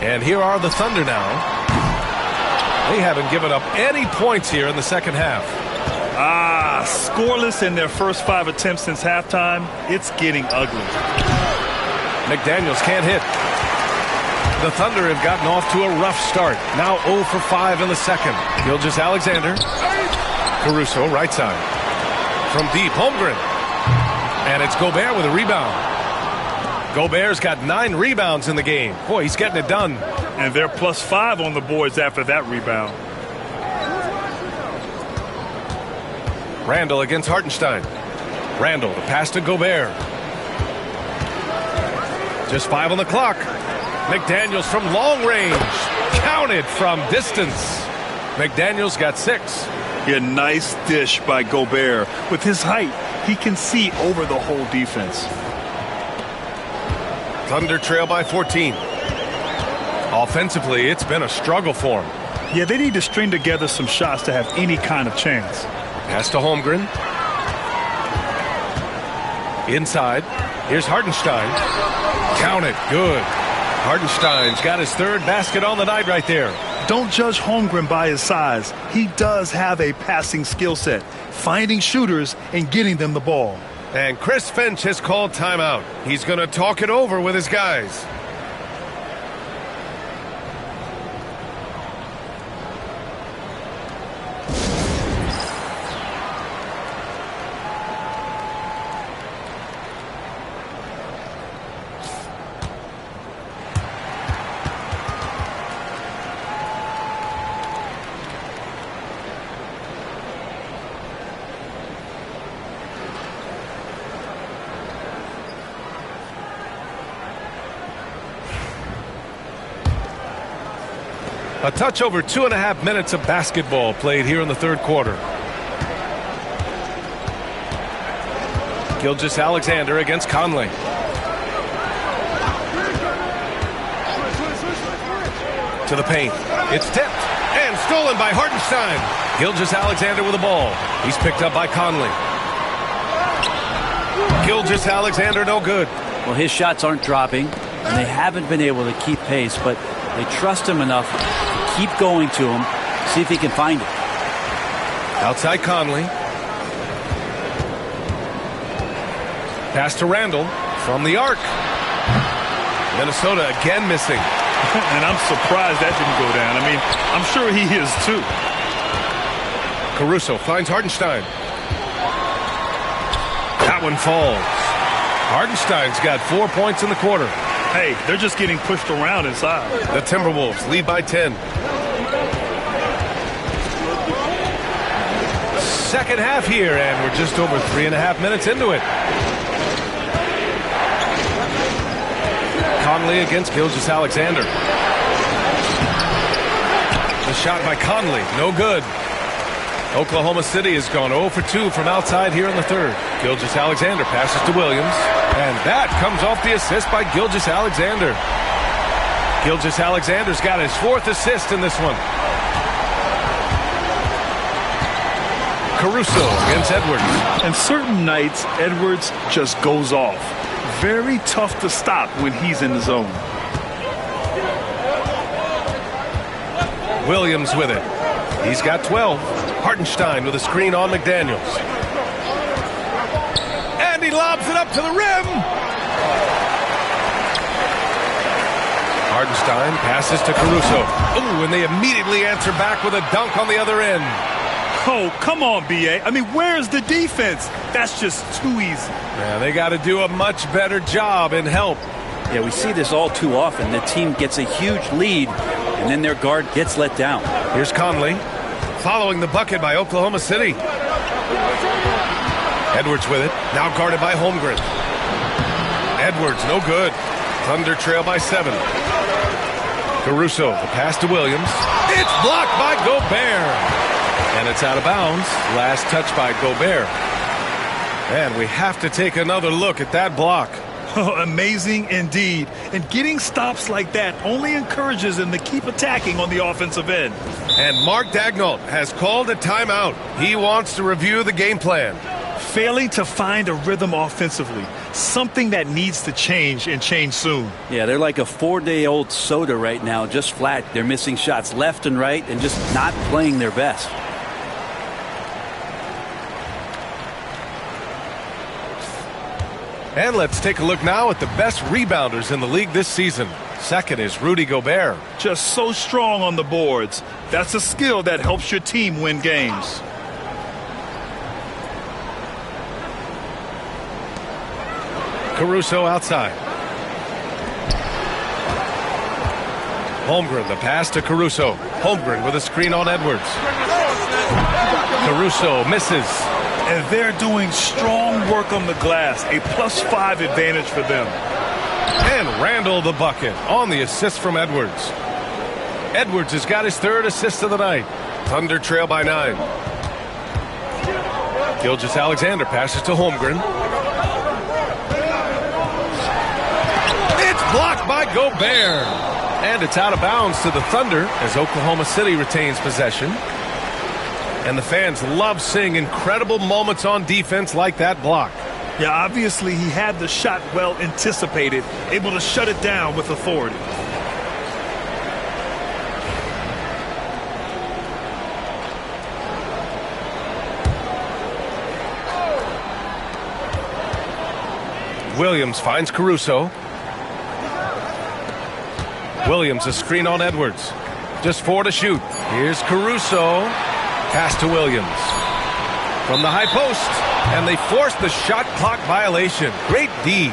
And here are the Thunder now. They haven't given up any points here in the second half. Scoreless in their first 5 attempts since halftime. It's getting ugly. McDaniels can't hit. The Thunder have gotten off to a rough start. Now 0 for 5 in the second. Gilgeous-Alexander. Caruso, right side. From deep, Holmgren. And it's Gobert with a rebound. Gobert's got 9 rebounds in the game. Boy, he's getting it done. And they're +5 on the boards after that rebound. Randall against Hartenstein. Randall, the pass to Gobert. Just 5 on the clock. McDaniels from long range. Counted from distance. McDaniels got 6. A nice dish by Gobert. With his height, he can see over the whole defense. Thunder trail by 14. Offensively, it's been a struggle for them. Yeah, they need to string together some shots to have any kind of chance. Pass to Holmgren. Inside. Here's Hartenstein. Count it. Good. Hartenstein's got his 3rd basket on the night right there. Don't judge Holmgren by his size. He does have a passing skill set, finding shooters and getting them the ball. And Chris Finch has called timeout. He's going to talk it over with his guys. A touch over 2.5 minutes of basketball played here in the third quarter. Gilgeous-Alexander against Conley. To the paint. It's tipped and stolen by Hartenstein. Gilgeous-Alexander with the ball. He's picked up by Conley. Gilgeous-Alexander no good. Well, his shots aren't dropping, and they haven't been able to keep pace, but they trust him enough to keep going to him, see if he can find it. Outside Conley. Pass to Randall from the arc. Minnesota again missing. And I'm surprised that didn't go down. I mean, I'm sure he is too. Caruso finds Hartenstein. That one falls. Hartenstein's got 4 points in the quarter. Hey, they're just getting pushed around inside. The Timberwolves lead by 10. Second half here, and we're just over 3.5 minutes into it. Conley against Gilgeous-Alexander. The shot by Conley, no good. Oklahoma City has gone 0 for 2 from outside here in the third. Gilgeous-Alexander passes to Williams. And that comes off the assist by Gilgeous-Alexander. Gilgeous-Alexander's got his 4th assist in this one. Caruso against Edwards. And certain nights, Edwards just goes off. Very tough to stop when he's in the zone. Williams with it. He's got 12. Hartenstein with a screen on McDaniels. And he lobs it up to the rim. Hartenstein passes to Caruso. Ooh, and they immediately answer back with a dunk on the other end. Oh, come on, B.A. I mean, where's the defense? That's just too easy. Yeah, they got to do a much better job in help. Yeah, we see this all too often. The team gets a huge lead, and then their guard gets let down. Here's Conley, following the bucket by Oklahoma City. Edwards with it, now guarded by Holmgren. Edwards, no good. Thunder trail by 7. Caruso, the pass to Williams. It's blocked by Gobert. And it's out of bounds. Last touch by Gobert. And we have to take another look at that block. Oh, amazing indeed. And getting stops like that only encourages them to keep attacking on the offensive end. And Mark Daigneault has called a timeout. He wants to review the game plan. failing to find a rhythm offensively, something that needs to change and change soon. Yeah, they're like a 4-day-old soda right now, just flat. They're missing shots left and right and just not playing their best. And let's take a look now at the best rebounders in the league this season. Second is Rudy Gobert. Just so strong on the boards. That's a skill that helps your team win games. Caruso outside. Holmgren, the pass to Caruso. Holmgren with a screen on Edwards. Caruso misses. And they're doing strong work on the glass. A +5 advantage for them. And Randall the bucket on the assist from Edwards. Edwards has got his third assist of the night. Thunder trail by 9. Gilgeous-Alexander passes to Holmgren. It's blocked by Gobert. And it's out of bounds to the Thunder as Oklahoma City retains possession. And the fans love seeing incredible moments on defense like that block. Yeah, obviously he had the shot well anticipated, able to shut it down with authority. Williams finds Caruso. Williams a screen on Edwards. Just 4 to shoot. Here's Caruso. Pass to Williams. From the high post. And they force the shot clock violation. Great D.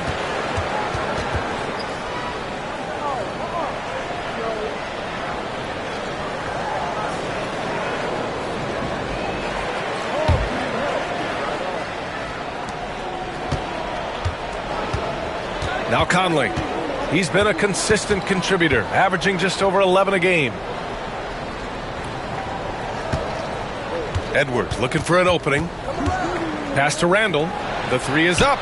Now Conley. He's been a consistent contributor, averaging just over 11 a game. Edwards looking for an opening. Pass to Randall. The 3 is up.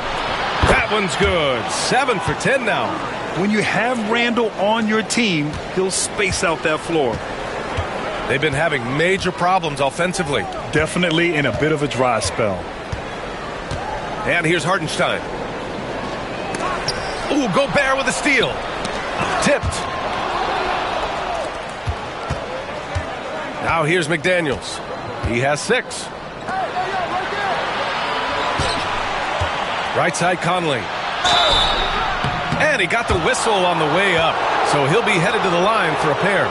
That one's good. 7 for 10 now. When you have Randall on your team, he'll space out that floor. They've been having major problems offensively. Definitely in a bit of a dry spell. And here's Hartenstein. Ooh, Gobert with a steal. Tipped. Now here's McDaniels. He has 6. Right side Conley. And he got the whistle on the way up. So he'll be headed to the line for a pair.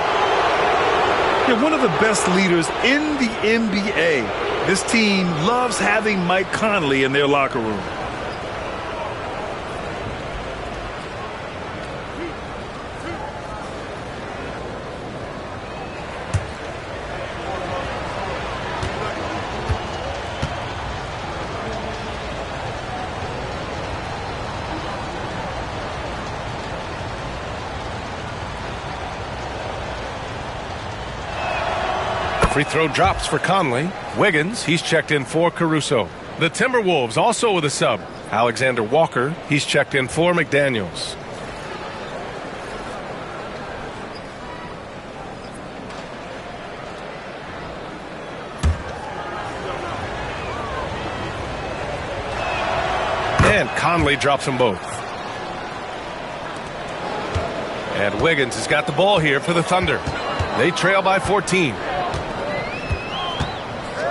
You're one of the best leaders in the NBA. This team loves having Mike Conley in their locker room. Free throw drops for Conley. Wiggins, he's checked in for Caruso. The Timberwolves also with a sub. Alexander Walker, he's checked in for McDaniels. And Conley drops them both. And Wiggins has got the ball here for the Thunder. They trail by 14.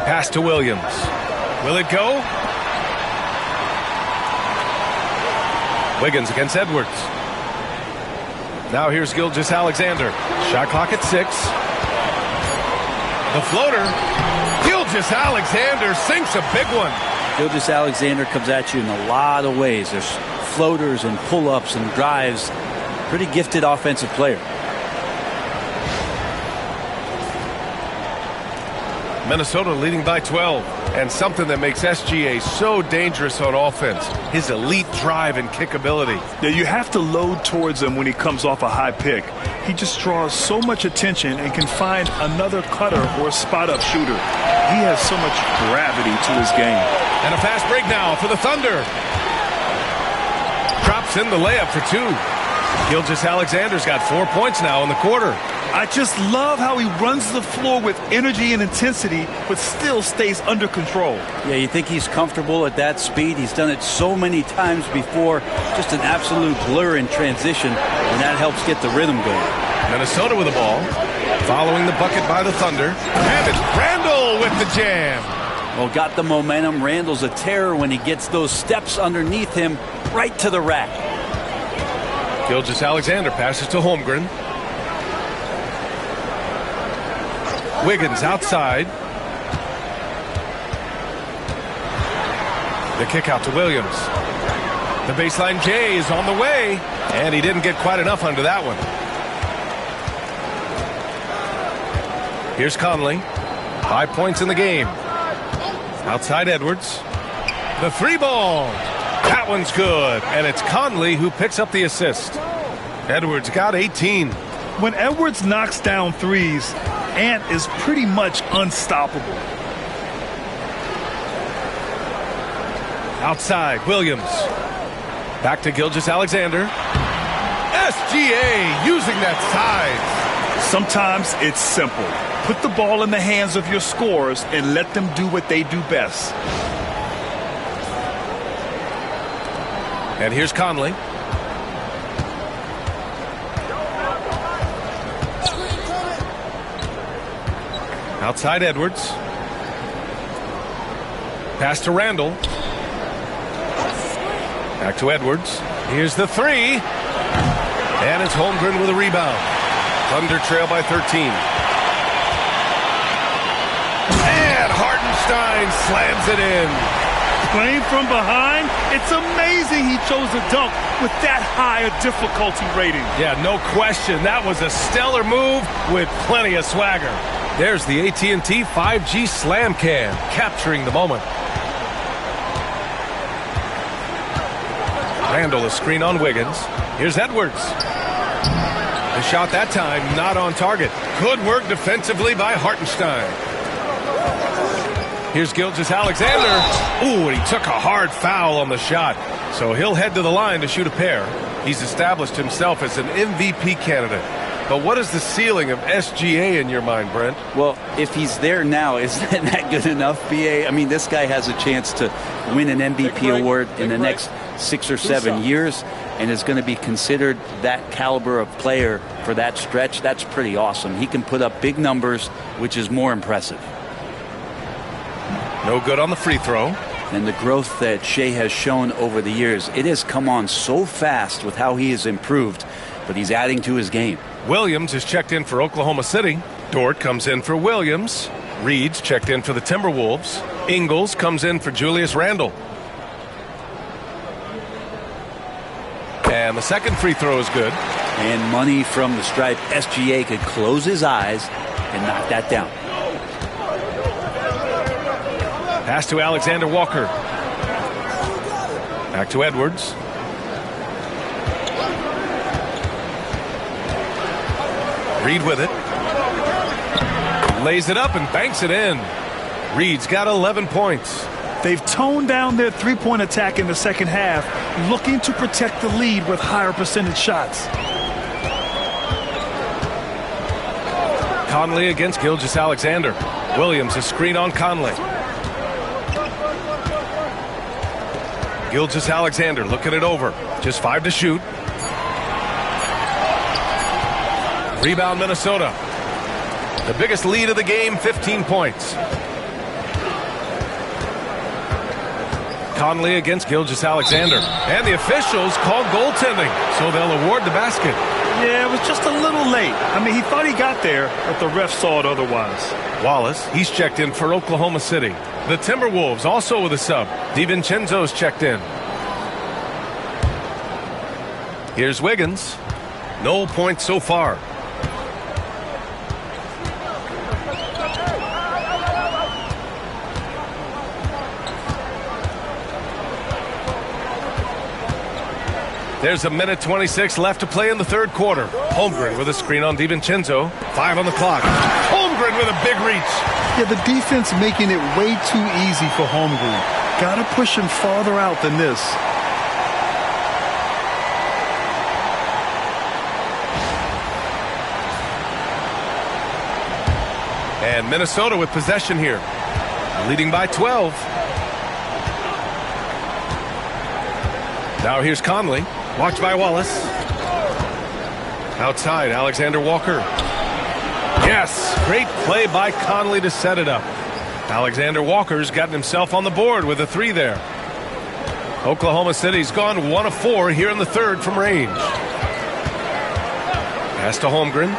Pass to Williams. Will it go? Wiggins against Edwards. Now here's Gilgeous-Alexander. Shot clock at 6. The floater. Gilgeous-Alexander sinks a big one. Gilgeous-Alexander comes at you in a lot of ways. There's floaters and pull-ups and drives. Pretty gifted offensive player. Minnesota leading by 12. And something that makes SGA so dangerous on offense, his elite drive and kickability. Yeah, you have to load towards him when he comes off a high pick. He just draws so much attention and can find another cutter or spot-up shooter. He has so much gravity to his game. And a fast break now for the Thunder. Drops in the layup for 2. Gilgeous-Alexander's got 4 points now in the quarter. I just love how he runs the floor with energy and intensity, but still stays under control. Yeah, you think he's comfortable at that speed. He's done it so many times before. Just an absolute blur in transition, and that helps get the rhythm going. Minnesota with the ball. Following the bucket by the Thunder. And it's Randall with the jam. Well, got the momentum. Randall's a terror when he gets those steps underneath him right to the rack. Gilgeous-Alexander passes to Holmgren. Wiggins outside. The kick out to Williams. The baseline J is on the way, and he didn't get quite enough under that one. Here's Conley. 5 points in the game. Outside Edwards. The three ball. That one's good, and it's Conley who picks up the assist. Edwards got 18. When Edwards knocks down threes, Ant is pretty much unstoppable. Outside, Williams. Back to Gilgeous-Alexander. SGA using that size. Sometimes it's simple. Put the ball in the hands of your scorers and let them do what they do best. And here's Conley. Outside Edwards. Pass to Randall. Back to Edwards. Here's the three. And it's Holmgren with a rebound. Thunder trail by 13. And Hartenstein slams it in. Playing from behind, it's amazing he chose a dunk with that high a difficulty rating. Yeah, no question. That was a stellar move with plenty of swagger. There's the AT&T 5G Slam Cam, capturing the moment. Randall, a screen on Wiggins. Here's Edwards. The shot that time not on target. Good work defensively by Hartenstein. Here's Gilgeous-Alexander. Ooh, and he took a hard foul on the shot. So he'll head to the line to shoot a pair. He's established himself as an MVP candidate. But what is the ceiling of SGA in your mind, Brent? Well, if he's there now, isn't that good enough, BA? I mean, this guy has a chance to win an MVP award in the next 6 or 7 years and is going to be considered that caliber of player for that stretch. That's pretty awesome. He can put up big numbers, which is more impressive. No good on the free throw. And the growth that Shea has shown over the years, it has come on so fast with how he has improved, but he's adding to his game. Williams is checked in for Oklahoma City. Dort comes in for Williams. Reed's checked in for the Timberwolves. Ingles comes in for Julius Randle. And the second free throw is good. And money from the stripe. SGA could close his eyes and knock that down. Pass to Alexander Walker. Back to Edwards. Reed with it. Lays it up and banks it in. Reed's got 11 points. They've toned down their three-point attack in the second half, looking to protect the lead with higher percentage shots. Conley against Gilgeous-Alexander. Williams a screen on Conley. Gilgeous-Alexander looking it over. Just 5 to shoot. Rebound Minnesota. The biggest lead of the game, 15 points. Conley against Gilgeous-Alexander. And the officials called goaltending, so they'll award the basket. Yeah, it was just a little late. I mean, he thought he got there, but the ref saw it otherwise. Wallace, he's checked in for Oklahoma City. The Timberwolves also with a sub. DiVincenzo's checked in. Here's Wiggins. No points so far. There's a minute 26 left to play in the third quarter. Holmgren with a screen on DiVincenzo. 5 on the clock. Holmgren with a big reach. Yeah, the defense making it way too easy for Holmgren. Gotta push him farther out than this. And Minnesota with possession here, leading by 12. Now here's Conley, watched by Wallace. Outside, Alexander Walker. Yes, great play by Conley to set it up. Alexander Walker's gotten himself on the board with a 3 there. Oklahoma City's gone 1 of 4 here in the third from range. Pass to Holmgren.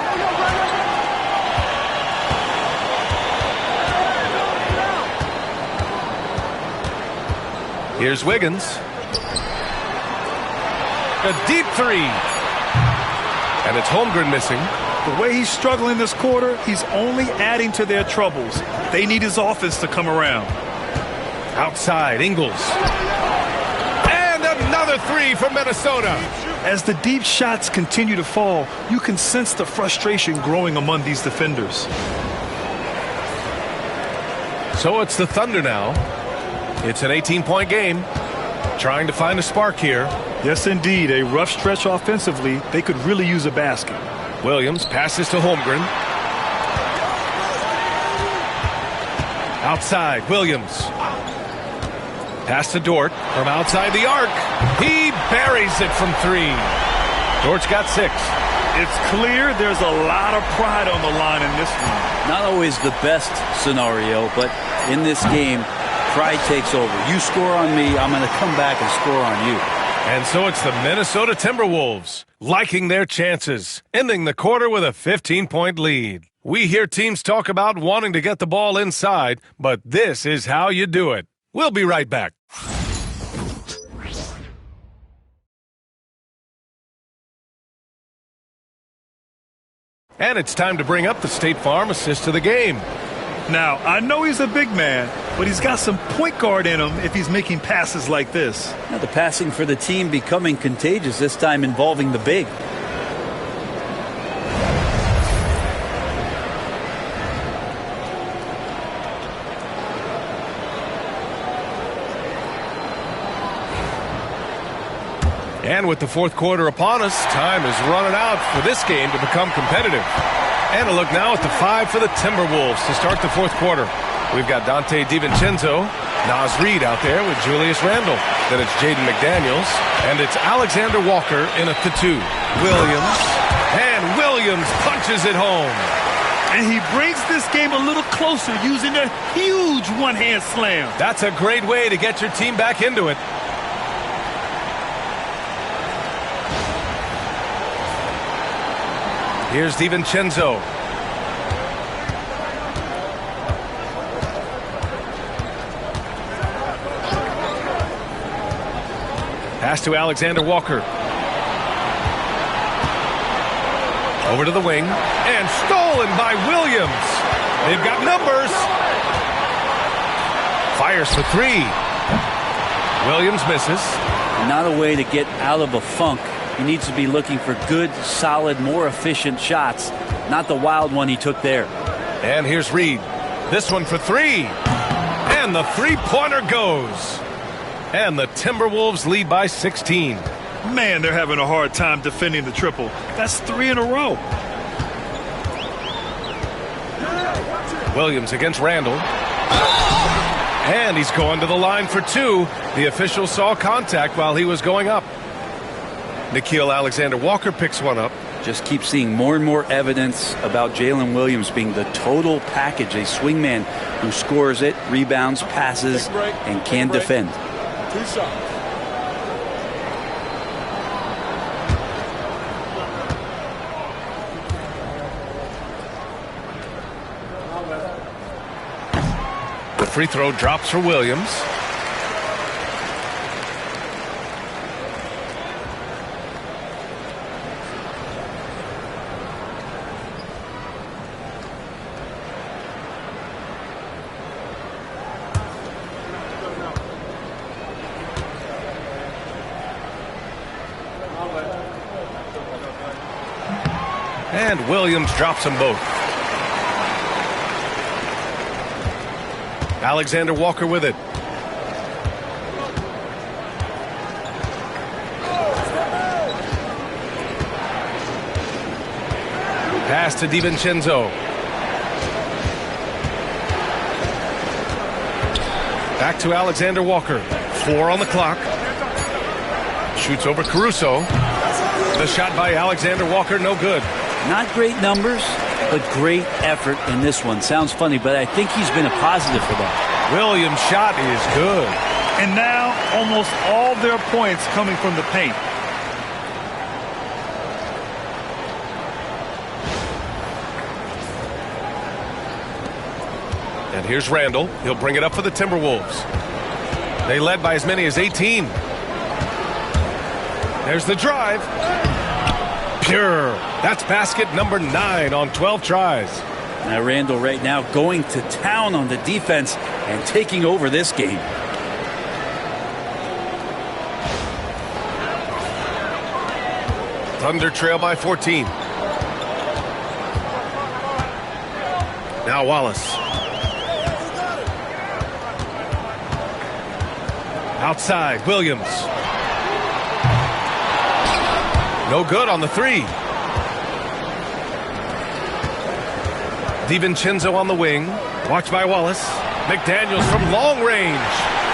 Here's Wiggins. A deep 3. And it's Holmgren missing. The way he's struggling this quarter, he's only adding to their troubles. They need his offense to come around. Outside, Ingles. And another 3 for Minnesota. As the deep shots continue to fall, you can sense the frustration growing among these defenders. So it's the Thunder now. It's an 18-point game. Trying to find a spark here. Yes, indeed. A rough stretch offensively. They could really use a basket. Williams passes to Holmgren. Outside, Williams. Pass to Dort from outside the arc. He buries it from 3. Dort's got 6. It's clear there's a lot of pride on the line in this one. Not always the best scenario, but in this game, pride takes over. You score on me, I'm going to come back and score on you. And so it's the Minnesota Timberwolves liking their chances, ending the quarter with a 15-point lead. We hear teams talk about wanting to get the ball inside, but this is how you do it. We'll be right back. And it's time to bring up the State Farm assist to the game. Now, I know he's a big man, but he's got some point guard in him if he's making passes like this. Now the passing for the team becoming contagious, this time involving the big. And with the fourth quarter upon us, time is running out for this game to become competitive. And a look now at the 5 for the Timberwolves to start the fourth quarter. We've got Dante DiVincenzo, Naz Reid out there with Julius Randle. Then it's Jaden McDaniels, and it's Alexander Walker in at the 2. Williams, and Williams punches it home. And he brings this game a little closer using a huge one-hand slam. That's a great way to get your team back into it. Here's DiVincenzo. Pass to Alexander Walker. Over to the wing. And stolen by Williams. They've got numbers. Fires for 3. Williams misses. Not a way to get out of a funk. He needs to be looking for good, solid, more efficient shots, not the wild one he took there. And here's Reid. This one for 3. And the three-pointer goes. And the Timberwolves lead by 16. Man, they're having a hard time defending the triple. That's 3 in a row. Williams against Randle. And he's going to the line for 2. The official saw contact while he was going up. Nickeil Alexander-Walker picks one up. Just keep seeing more and more evidence about Jalen Williams being the total package, a swingman who scores it, rebounds, passes, and can defend. 2 shots. The free throw drops for Williams. And Williams drops them both. Alexander Walker with it. Pass to DiVincenzo. Back to Alexander Walker. 4 on the clock. Shoots over Caruso. The shot by Alexander Walker, no good. Not great numbers, but great effort in this one. Sounds funny, but I think he's been a positive for that. Williams' shot is good. And now almost all their points coming from the paint. And here's Randall. He'll bring it up for the Timberwolves. They led by as many as 18. There's the drive. Pure. That's basket number 9 on 12 tries. Now Randall right now going to town on the defense and taking over this game. Thunder trail by 14. Now Wallace. Outside, Williams. No good on the 3. DiVincenzo on the wing. Watched by Wallace. McDaniels from long range.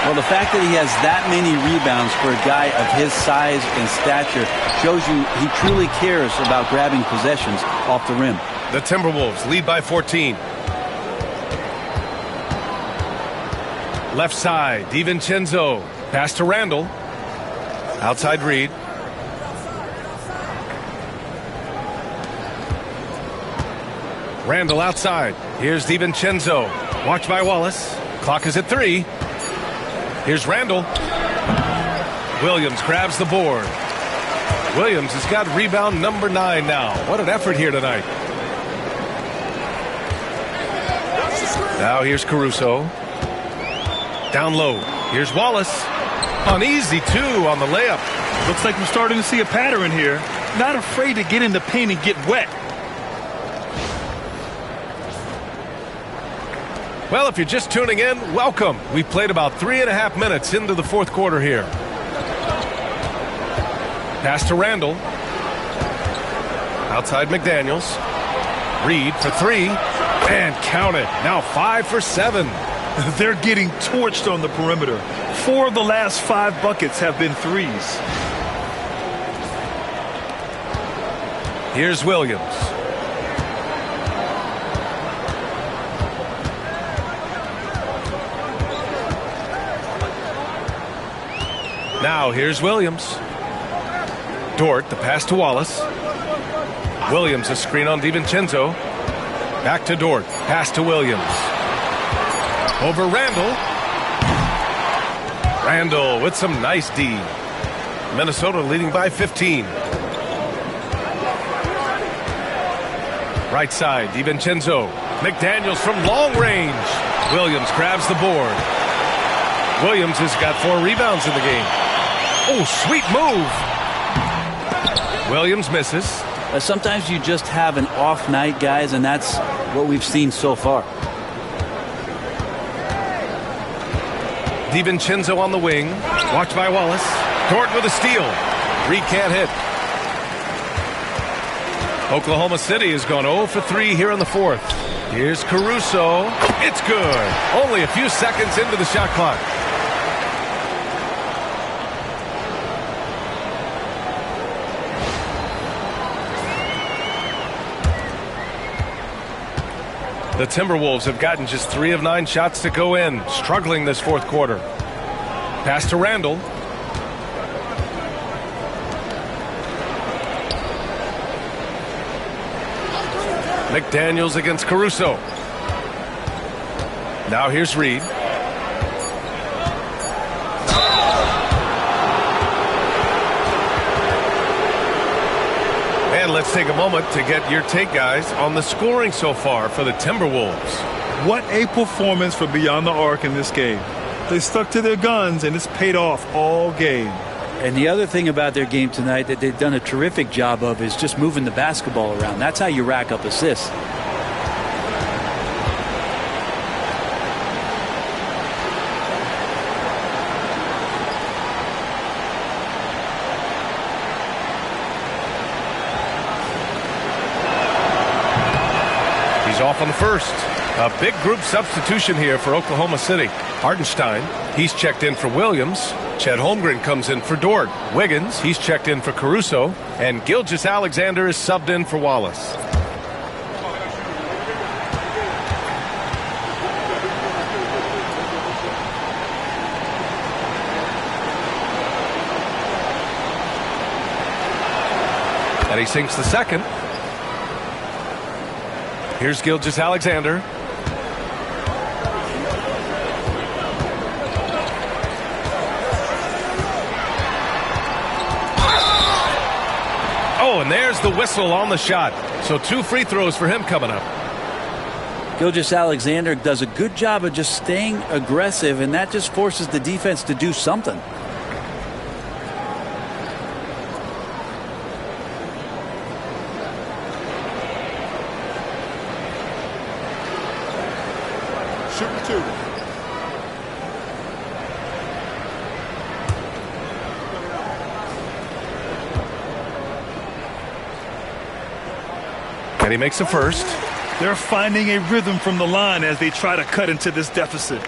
Well, the fact that he has that many rebounds for a guy of his size and stature shows you he truly cares about grabbing possessions off the rim. The Timberwolves lead by 14. Left side, DiVincenzo. Pass to Randall. Outside Reed. Randall outside. Here's DiVincenzo. Watched by Wallace. Clock is at 3. Here's Randall. Williams grabs the board. Williams has got rebound number 9 now. What an effort here tonight. Now here's Caruso. Down low. Here's Wallace. An easy 2 on the layup. Looks like we're starting to see a pattern here. Not afraid to get in the paint and get wet. Well, if you're just tuning in, welcome. We played about 3.5 minutes into the fourth quarter here. Pass to Randall. Outside McDaniels. Reed for 3. And count it. Now 5 for 7. They're getting torched on the perimeter. 4 of the last 5 buckets have been threes. Here's Williams. Now here's Williams. Dort, the pass to Wallace. Williams, a screen on DiVincenzo. Back to Dort. Pass to Williams. Over Randall. Randall with some nice D. Minnesota leading by 15. Right side, DiVincenzo. McDaniels from long range. Williams grabs the board. Williams has got 4 rebounds in the game. Oh, sweet move. Williams misses. Sometimes you just have an off night, guys, and that's what we've seen so far. DiVincenzo on the wing. Watched by Wallace. Dort with a steal. Reed can't hit. Oklahoma City has gone 0 for 3 here in the fourth. Here's Caruso. It's good. Only a few seconds into the shot clock. The Timberwolves have gotten just 3 of 9 shots to go in, struggling this fourth quarter. Pass to Randall. McDaniels against Caruso. Now here's Reed. And let's take a moment to get your take, guys, on the scoring so far for the Timberwolves. What a performance for Beyond the Arc in this game. They stuck to their guns, and it's paid off all game. And the other thing about their game tonight that they've done a terrific job of is just moving the basketball around. That's how you rack up assists. He's off on the first. A big group substitution here for Oklahoma City. Hartenstein, he's checked in for Williams. Chet Holmgren comes in for Dort. Wiggins, he's checked in for Caruso. And Gilgeous-Alexander is subbed in for Wallace. And he sinks the second. Here's Gilgeous-Alexander. Oh, and there's the whistle on the shot. So 2 free throws for him coming up. Gilgeous-Alexander does a good job of just staying aggressive, and that just forces the defense to do something. Shooting 2. And he makes the first. They're finding a rhythm from the line as they try to cut into this deficit.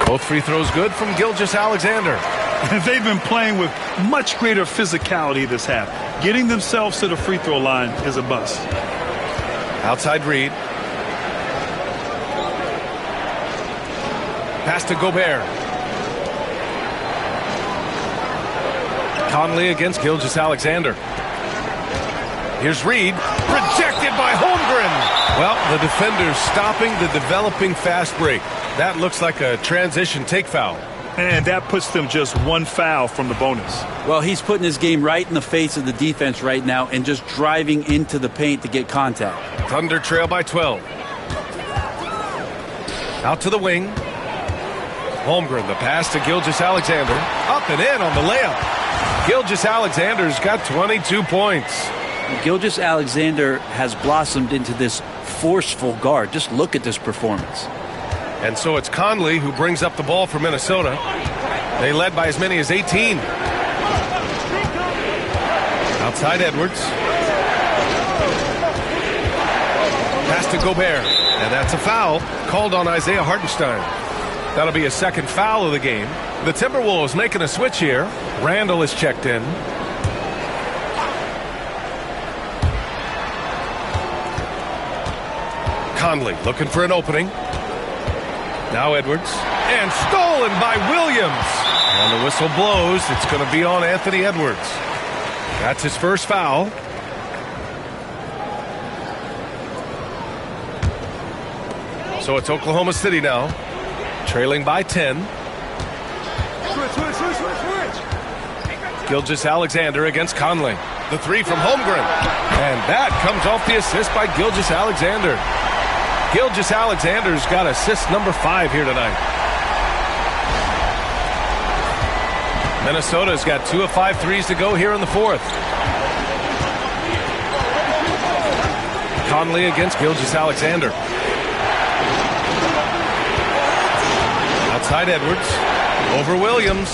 Both free throws good from Gilgeous-Alexander. They've been playing with much greater physicality this half. Getting themselves to the free throw line is a bust. Outside Reed. Pass to Gobert. Conley against Gilgeous-Alexander. Here's Reed. Rejected by Holmgren. Well, the defender's stopping the developing fast break. That looks like a transition take foul. And that puts them just 1 foul from the bonus. Well, he's putting his game right in the face of the defense right now and just driving into the paint to get contact. Thunder trail by 12. Out to the wing. Holmgren, the pass to Gilgeous-Alexander. Up and in on the layup. Gilgeous-Alexander's got 22 points. Gilgeous-Alexander has blossomed into this forceful guard. Just look at this performance. And so it's Conley who brings up the ball for Minnesota. They led by as many as 18. Outside Edwards. Pass to Gobert. And that's a foul called on Isaiah Hartenstein. That'll be a second foul of the game. The Timberwolves making a switch here. Randall is checked in. Conley looking for an opening. Now Edwards. And stolen by Williams. And the whistle blows. It's going to be on Anthony Edwards. That's his first foul. So it's Oklahoma City now. Trailing by 10. Gilgeous-Alexander against Conley. The 3 from Holmgren. And that comes off the assist by Gilgeous-Alexander. Gilgeous-Alexander's got assist number 5 here tonight. Minnesota's got 2 of 5 threes to go here in the 4th. Conley against Gilgeous-Alexander. Outside Edwards. Over Williams.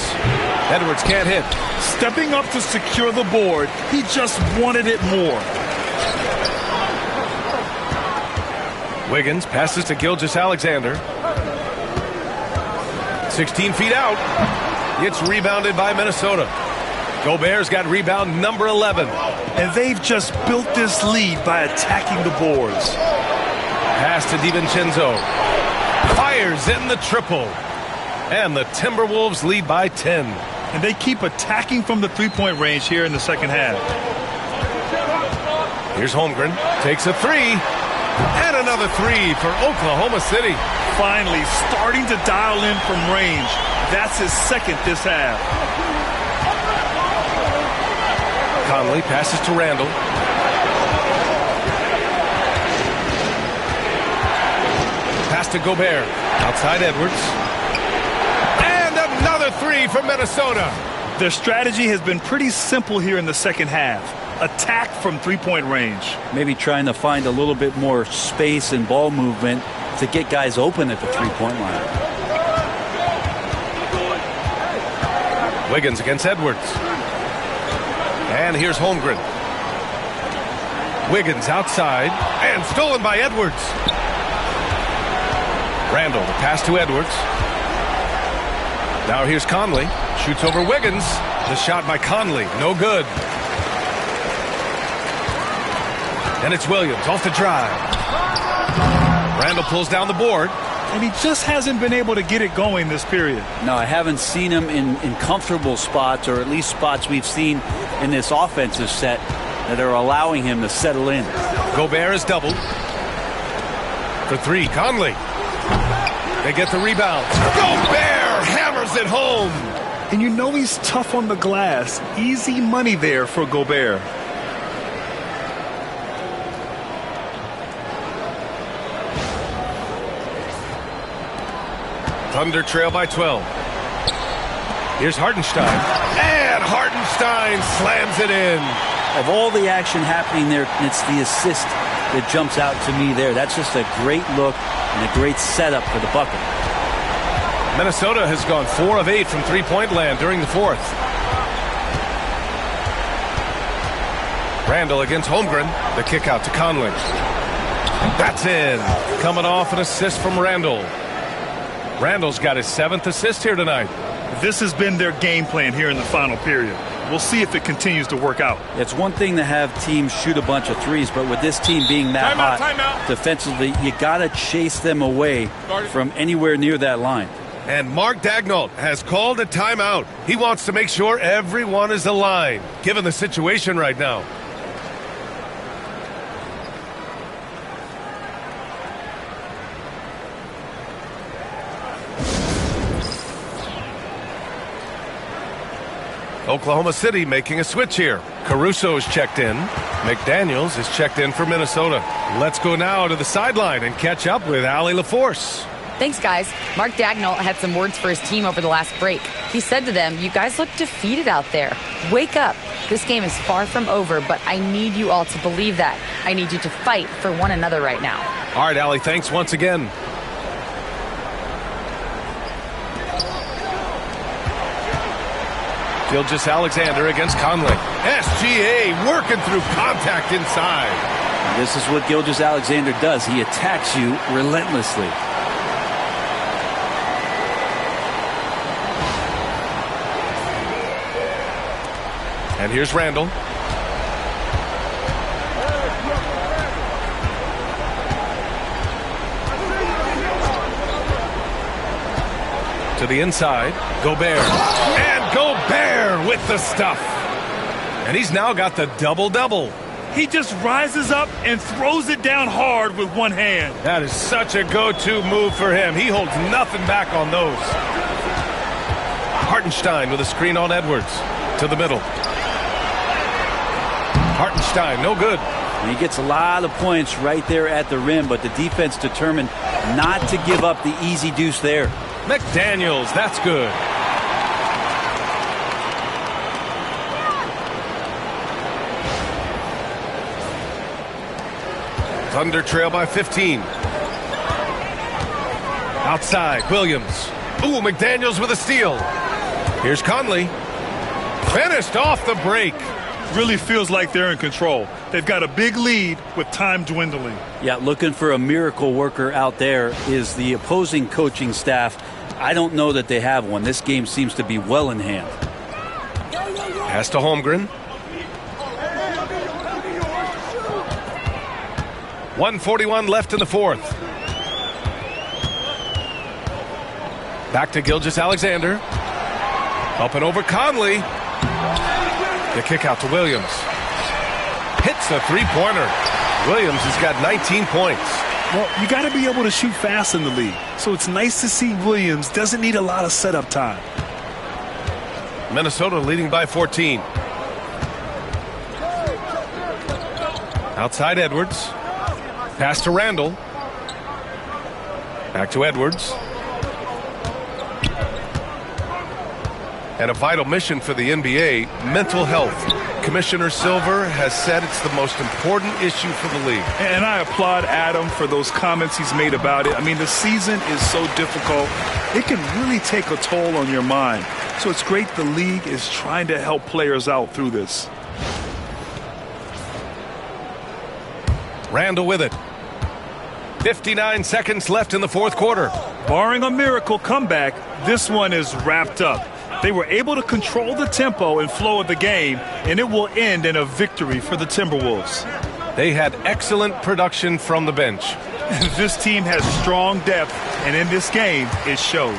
Edwards can't hit. Stepping up to secure the board. He just wanted it more. Wiggins passes to Gilgeous-Alexander. 16 feet out. It's rebounded by Minnesota. Gobert's got rebound number 11. And they've just built this lead by attacking the boards. Pass to DiVincenzo. Fires in the triple. And the Timberwolves lead by 10. And they keep attacking from the three-point range here in the second half. Here's Holmgren. Takes a 3. And another 3 for Oklahoma City. Finally starting to dial in from range. That's his second this half. Conley passes to Randall. Pass to Gobert. Outside Edwards. And another 3 for Minnesota. Their strategy has been pretty simple here in the second half. attack from three-point range. Maybe trying to find a little bit more space and ball movement to get guys open at the three-point line. Wiggins against Edwards. And here's Holmgren. Wiggins outside and stolen by Edwards. Randall, the pass to Edwards. Now here's Conley. Shoots over Wiggins. The shot by Conley. No good. And it's Williams off the drive. Randall pulls down the board. And he just hasn't been able to get it going this period. No, I haven't seen him in comfortable spots, or at least spots we've seen in this offensive set that are allowing him to settle in. Gobert is doubled. For three, Conley. They get the rebound. Gobert hammers it home. And you know he's tough on the glass. Easy money there for Gobert. Thunder trail by 12. Here's Hartenstein. And Hartenstein slams it in. Of all the action happening there, it's the assist that jumps out to me there. That's just a great look and a great setup for the bucket. Minnesota has gone 4 of 8 from three-point land during the fourth. Randall against Holmgren. The kick out to Conley. That's in. Coming off an assist from Randall. Randall's got his 7th assist here tonight. This has been their game plan here in the final period. We'll see if it continues to work out. It's one thing to have teams shoot a bunch of threes, but with this team being that hot defensively, you got to chase them away from anywhere near that line. And Mark Daigneault has called a timeout. He wants to make sure everyone is aligned, given the situation right now. Oklahoma City making a switch here. Caruso is checked in. McDaniels is checked in for Minnesota. Let's go now to the sideline and catch up with Allie LaForce. Thanks, guys. Mark Daigneault had some words for his team over the last break. He said to them, "You guys look defeated out there. Wake up. This game is far from over, but I need you all to believe that. I need you to fight for one another right now." All right, Allie, thanks once again. Gilgeous-Alexander against Conley. SGA working through contact inside. This is what Gilgeous-Alexander does. He attacks you relentlessly. And here's Randall. To the inside, Gobert. And Gobert with the stuff. And he's now got the double-double. He just rises up and throws it down hard with one hand. That is such a go-to move for him. He holds nothing back on those. Hartenstein with a screen on Edwards. To the middle. Hartenstein, no good. He gets a lot of points right there at the rim, but the defense determined not to give up the easy deuce there. McDaniels, that's good. Thunder trail by 15. Outside, Williams. Ooh, McDaniels with a steal. Here's Conley. Finished off the break. Really feels like they're in control. They've got a big lead with time dwindling. Yeah, looking for a miracle worker out there is the opposing coaching staff. I don't know that they have one. This game seems to be well in hand. Pass to Holmgren. 1:41 left in the fourth. Back to Gilgeous-Alexander. Up and over Conley. The kick out to Williams. Hits the three-pointer. Williams has got 19 points. Well, you got to be able to shoot fast in the league. So it's nice to see Williams doesn't need a lot of setup time. Minnesota leading by 14. Outside Edwards. Pass to Randall. Back to Edwards. And a vital mission for the NBA, mental health. Commissioner Silver has said it's the most important issue for the league. And I applaud Adam for those comments he's made about it. I mean, the season is so difficult. It can really take a toll on your mind. So it's great the league is trying to help players out through this. Randall with it. 59 seconds left in the fourth quarter. Barring a miracle comeback, this one is wrapped up. They were able to control the tempo and flow of the game, and it will end in a victory for the Timberwolves. They had excellent production from the bench. This team has strong depth, and in this game, it showed.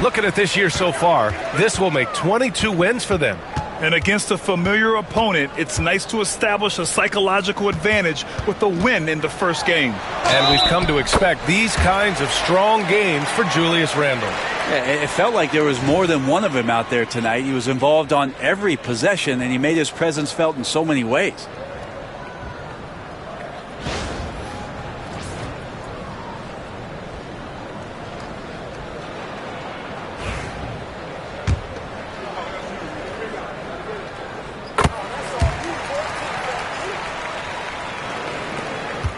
Looking at this year so far, this will make 22 wins for them. And against a familiar opponent, it's nice to establish a psychological advantage with a win in the first game. And we've come to expect these kinds of strong games for Julius Randle. Yeah, it felt like there was more than one of him out there tonight. He was involved on every possession, and he made his presence felt in so many ways.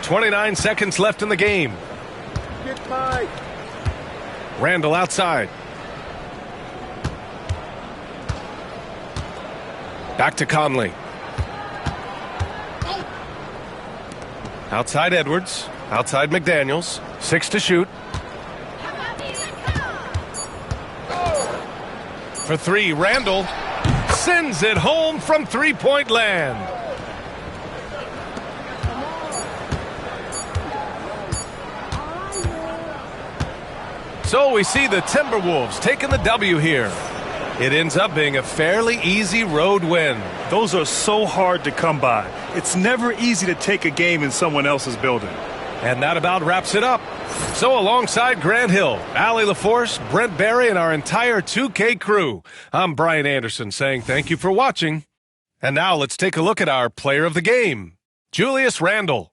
.29 seconds left in the game. Randall outside. Back to Conley. Outside Edwards. Outside McDaniels. 6 to shoot. For 3, Randall sends it home from three-point land. So we see the Timberwolves taking the W here. It ends up being a fairly easy road win. Those are so hard to come by. It's never easy to take a game in someone else's building. And that about wraps it up. So alongside Grant Hill, Allie LaForce, Brent Barry, and our entire 2K crew, I'm Brian Anderson saying thank you for watching. And now let's take a look at our player of the game, Julius Randle.